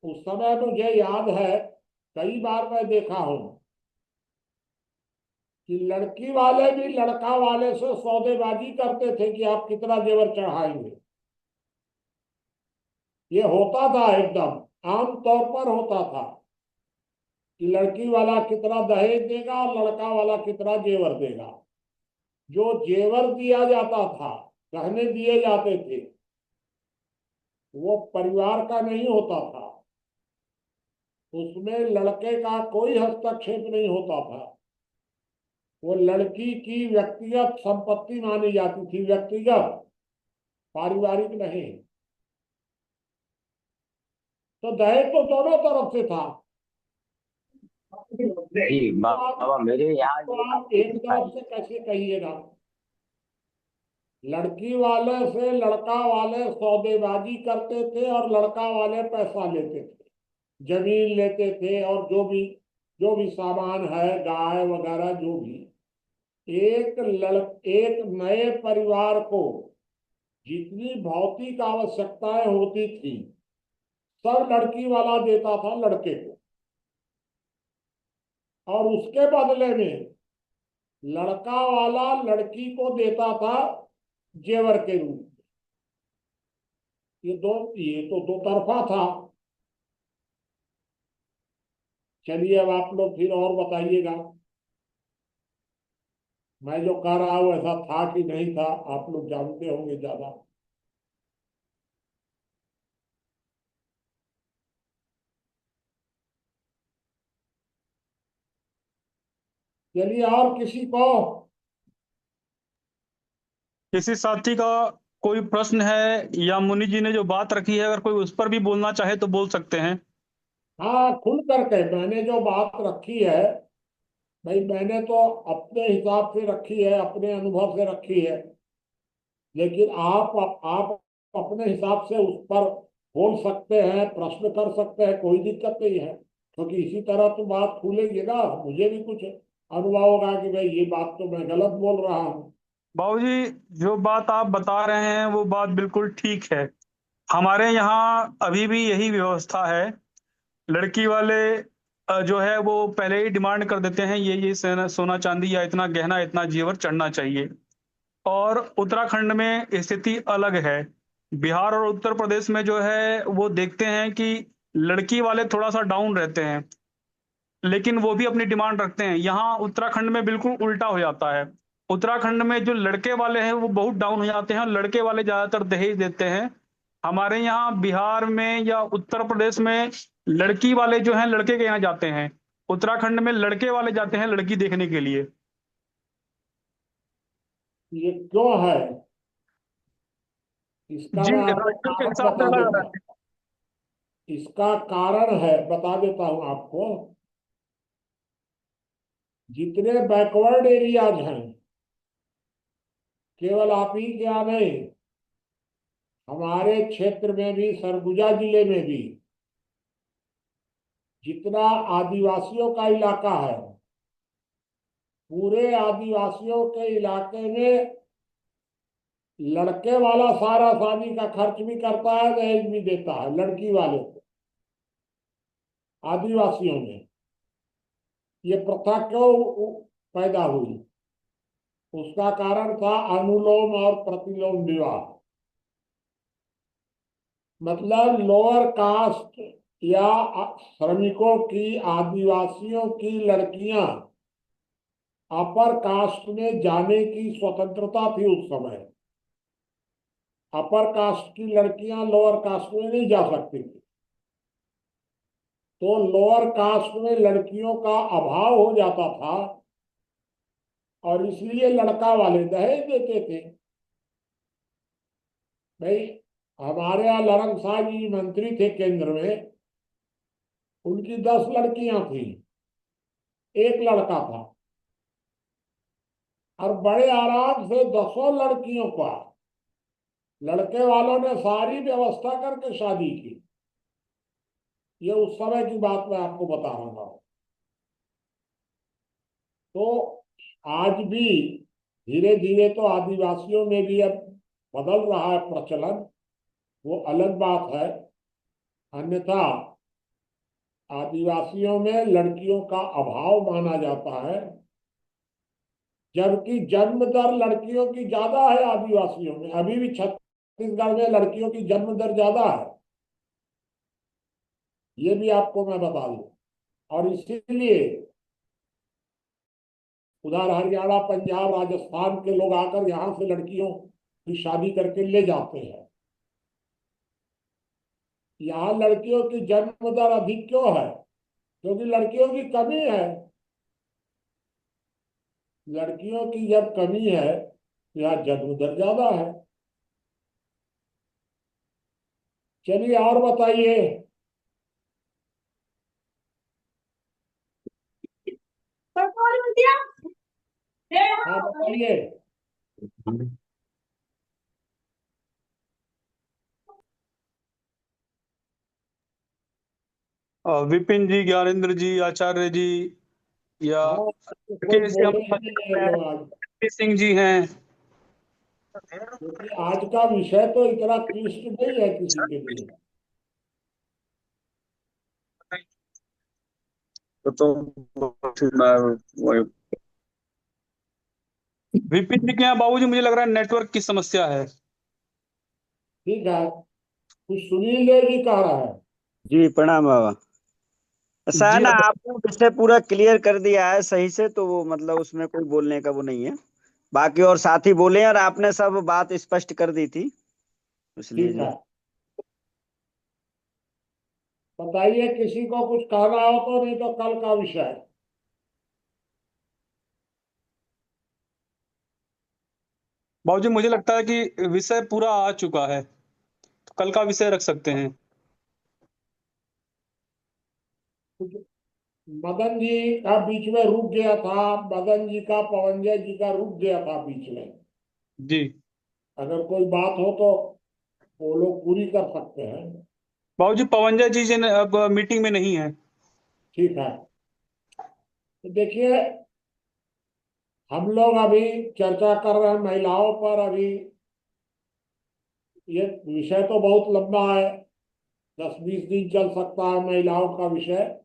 उस समय मुझे याद है, कई बार मैं देखा हूं कि लड़की वाले भी लड़का वाले से सौदेबाजी करते थे कि आप कितना जेवर चढ़ाएंगे। ये होता था, एकदम आम तौर पर होता था कि लड़की वाला कितना दहेज देगा और लड़का वाला कितना जेवर देगा। जो जेवर दिया जाता था, गहने दिए जाते थे, वो परिवार का नहीं होता था, उसमें लड़के का कोई हस्तक्षेप नहीं होता था, वो लड़की की व्यक्तिगत संपत्ति मानी जाती थी, व्यक्तिगत, पारिवारिक नहीं। तो दहेज तो दोनों तरफ से था। जी बाबा, मेरे यहाँ तो ये आप एक लिखा तरफ है। से कैसे कहिएगा? लड़की वाले से लड़का वाले सौदेबाजी करते थे और लड़का वाले पैसा लेते थे, जमीन लेते थे, और जो भी सामान है, गाय वगैरह जो भी। एक नए परिवार को जितनी भौतिक आवश्यकताएं होती थी, सब लड़की वाला देता था लड़के को, और उसके बदले में लड़का वाला लड़की को देता था जेवर के रूप में। ये तो दो तरफा था। चलिए, अब आप लोग फिर और बताइएगा। मैं जो कह रहा हूं ऐसा था कि नहीं था, आप लोग जानते होंगे ज्यादा। चलिए, और किसी को? किसी साथी का कोई प्रश्न है या मुनि जी ने जो बात रखी है, अगर कोई उस पर भी बोलना चाहे तो बोल सकते हैं। हाँ, खुल करके मैंने जो बात रखी है, भाई मैंने तो अपने हिसाब से रखी है, अपने अनुभव से रखी है, लेकिन आप अपने हिसाब से उस पर बोल सकते हैं, प्रश्न कर सकते हैं, कोई दिक्कत नहीं है। क्योंकि इसी तरह तो बात खुलेगी ना, मुझे भी कुछ अनुभव होगा कि भाई ये बात तो मैं गलत बोल रहा हूँ। बाबूजी, जो बात आप बता रहे हैं वो बात बिल्कुल ठीक है। हमारे यहाँ अभी भी यही व्यवस्था है। लड़की वाले जो है वो पहले ही डिमांड कर देते हैं, ये सोना चांदी या इतना गहना इतना जेवर चढ़ना चाहिए। और उत्तराखंड में स्थिति अलग है। बिहार और उत्तर प्रदेश में जो है वो देखते हैं कि लड़की वाले थोड़ा सा डाउन रहते हैं, लेकिन वो भी अपनी डिमांड रखते हैं। यहाँ उत्तराखंड में बिल्कुल उल्टा हो जाता है। उत्तराखंड में जो लड़के वाले हैं वो बहुत डाउन हो जाते हैं और लड़के वाले ज्यादातर दहेज देते हैं। हमारे यहाँ बिहार में या उत्तर प्रदेश में लड़की वाले जो हैं लड़के के यहाँ जाते हैं, उत्तराखंड में लड़के वाले जाते हैं लड़की देखने के लिए। ये क्यों है? इसका जी, मैं आपको राज्यों के कारण हिसाब से बता अलग देता अलग हूँ। है। इसका कारण है, बता देता हूँ आपको। जितने बैकवर्ड एरियाज हैं, केवल आप ही क्या नहीं, हमारे क्षेत्र में भी, सरगुजा जिले में भी जितना आदिवासियों का इलाका है, पूरे आदिवासियों के इलाके में लड़के वाला सारा शादी का खर्च भी करता है, दहेज भी देता है लड़की वाले को। आदिवासियों में ये प्रथा क्यों पैदा हुई? उसका कारण था अनुलोम और प्रतिलोम विवाह। मतलब लोअर कास्ट या श्रमिकों की, आदिवासियों की लड़कियां अपर कास्ट में जाने की स्वतंत्रता थी उस समय। अपर कास्ट की लड़कियां लोअर कास्ट में नहीं जा सकती थी, तो लोअर कास्ट में लड़कियों का अभाव हो जाता था, और इसलिए लड़का वाले दहेज देते थे। भाई, हमारे यहाँ लरंग शाह जी मंत्री थे केंद्र में, उनकी 10 लड़कियां थी, एक लड़का था, और बड़े आराम से 10 लड़कियों का लड़के वालों ने सारी व्यवस्था करके शादी की। ये उस समय की बात मैं आपको बता रहा हूं। तो आज भी धीरे धीरे तो आदिवासियों में भी अब बदल रहा है प्रचलन, वो अलग बात है। अन्यथा आदिवासियों में लड़कियों का अभाव माना जाता है, जबकि जन्म दर लड़कियों की ज्यादा है आदिवासियों में। अभी भी छत्तीसगढ़ में लड़कियों की जन्म दर ज्यादा है, ये भी आपको मैं बता दूं। और इसीलिए उधर हरियाणा, पंजाब, राजस्थान के लोग आकर यहाँ से लड़कियों की शादी करके ले जाते हैं। यहाँ लड़कियों की जन्म दर अधिक क्यों है? क्योंकि लड़कियों की कमी है। लड़कियों की जब कमी है, यहाँ जन्म दर ज्यादा है। चलिए और बताइए। हाँ बताइए। विपिन जी, ज्ञानेंद्र जी, आचार्य जी, या हाँ, कोई के से हम बोले ही नहीं है लोग आज, सिंह जी हैं। क्योंकि आज का विषय तो इतना क्लिष्ट नहीं है किसी के लिए। विपिन जी के यहाँ बाबूजी मुझे लग रहा है नेटवर्क की समस्या है। ठीक है, कुछ सुनील देव जी कह रहा है। जी प्रणाम बाबा। ऐसा है जी ना, आपने विषय पूरा क्लियर कर दिया है सही से, तो वो मतलब उसमें कोई बोलने का वो नहीं है। बाकी और साथी बोले और आपने सब बात स्पष्ट कर दी थी, इसलिए ठीक जो है, बताइए किसी को कुछ कहना हो तो, नहीं तो कल का विषय। बाबूजी मुझे लगता है कि विषय पूरा आ चुका है, तो कल का विषय रख सकते हैं। मदन जी का बीच में रुक गया था, मदन जी का, पवनजय जी का रुक गया था बीच में। जी अगर कोई बात हो तो वो लोग पूरी कर सकते हैं। बाबूजी, पवनजय जी ने अब मीटिंग में नहीं है। ठीक है, तो देखिए हम लोग अभी चर्चा कर रहे हैं महिलाओं पर। अभी ये विषय तो बहुत लंबा है, 10-20 दिन चल सकता है महिलाओं का विषय।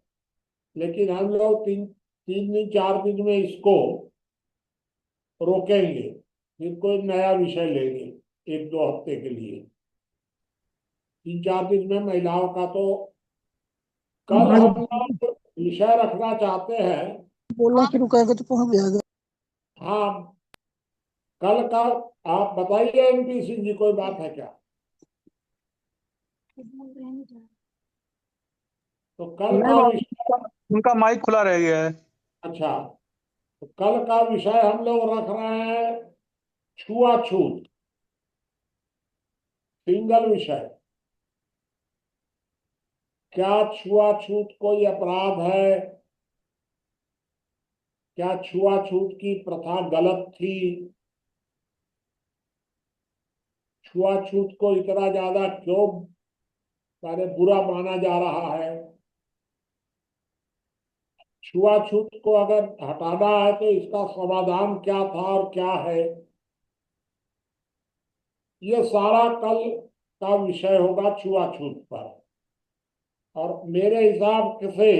लेकिन हम लोग 3 दिन 4 दिन में इसको रोकेंगे, फिर कोई नया विषय लेंगे 1-2 हफ्ते के लिए। 3-4 दिन में महिलाओं का तो कल हम लोग विषय रखना चाहते हैं। बोलना शुरू करेंगे तो पहुंच जाएगा। हाँ, कल का आप बताइए एमपी सिंह जी, कोई बात है क्या? तो कल नहीं का बाबूजी, विषय, उनका माइक खुला रह गया है। अच्छा, तो कल का विषय हम लोग रख रहे हैं छुआछूत, सिंगल विषय। क्या छुआछूत कोई अपराध है? क्या छुआछूत की प्रथा गलत थी? छुआछूत को इतना ज्यादा क्यों माने बुरा माना जा रहा है? छुआछूत को अगर हटाना है तो इसका समाधान क्या था और क्या है? ये सारा कल का विषय होगा छुआछूत पर। और मेरे हिसाब से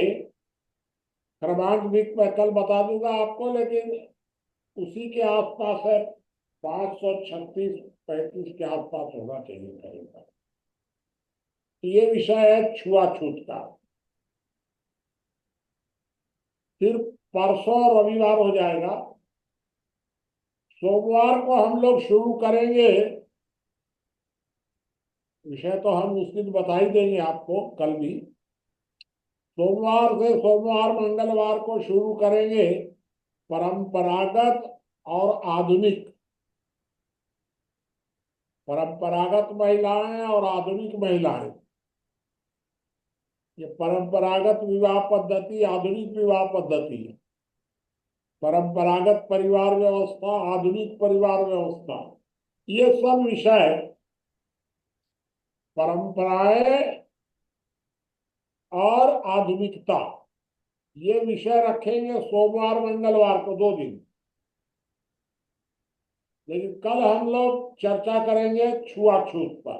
क्रमांक भी मैं कल बता दूंगा आपको, लेकिन उसी के आसपास है, 536-35 के आसपास होना चाहिए करीब। ये विषय है छुआछूत का। फिर परसों रविवार हो जाएगा, सोमवार को हम लोग शुरू करेंगे विषय। तो हम उस दिन बता ही देंगे आपको कल भी। सोमवार से सोमवार मंगलवार को शुरू करेंगे परंपरागत और आधुनिक। परंपरागत महिलाएं और आधुनिक महिलाएं। ये परंपरागत विवाह पद्धति, आधुनिक विवाह पद्धति है। परंपरागत परिवार व्यवस्था, आधुनिक परिवार व्यवस्था, ये सब विषय, परंपराएं और आधुनिकता, ये विषय रखेंगे सोमवार मंगलवार को 2 दिन। लेकिन कल हम लोग चर्चा करेंगे छुआछूत पर,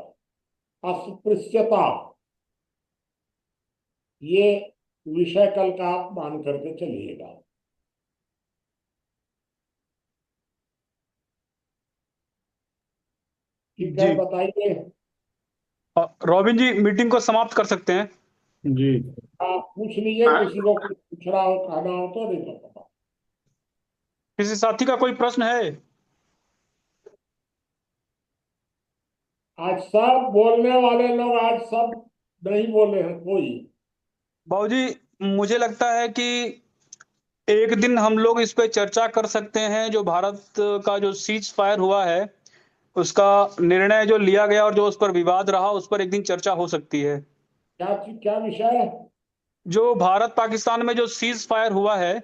अस्पृश्यता। ये विषय कल का आप मान करके चलिएगा। ठीक है, जी बताइए। रॉबिन जी, मीटिंग को समाप्त कर सकते हैं। जी आप पूछ लीजिए, किसी को कुछ पूछ रहा हो, कहना हो तो, नहीं तो। किसी साथी का कोई प्रश्न है? आज सब बोलने वाले लोग आज सब नहीं बोले हैं कोई। बाबूजी, मुझे लगता है कि एक दिन हम लोग इस पे चर्चा कर सकते हैं। जो भारत का जो सीज फायर हुआ है, उसका निर्णय जो लिया गया और जो उस पर विवाद रहा, उस पर एक दिन चर्चा हो सकती है। क्या विषय है? जो भारत पाकिस्तान में जो सीज फायर हुआ है,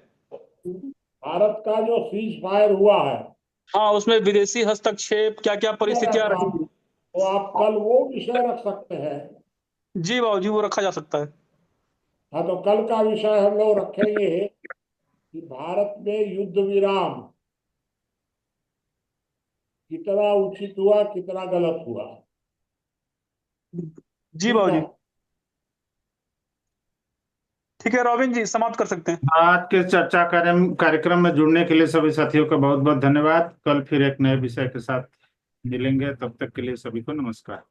भारत का जो सीज फायर हुआ है, हाँ, उसमें विदेशी हस्तक्षेप क्या क्या परिस्थितियां रही। तो आप कल वो विषय रख सकते हैं। जी बाबूजी, वो रखा जा सकता है। हाँ, तो कल का विषय हम लोग रखेंगे कि भारत में युद्ध विराम कितना उचित हुआ, कितना गलत हुआ। जी बाबूजी, ठीक है रॉबिन जी, समाप्त कर सकते हैं। आज के चर्चा कार्यक्रम में जुड़ने के लिए सभी साथियों का बहुत बहुत धन्यवाद। कल फिर एक नए विषय के साथ मिलेंगे, तब तक के लिए सभी को नमस्कार।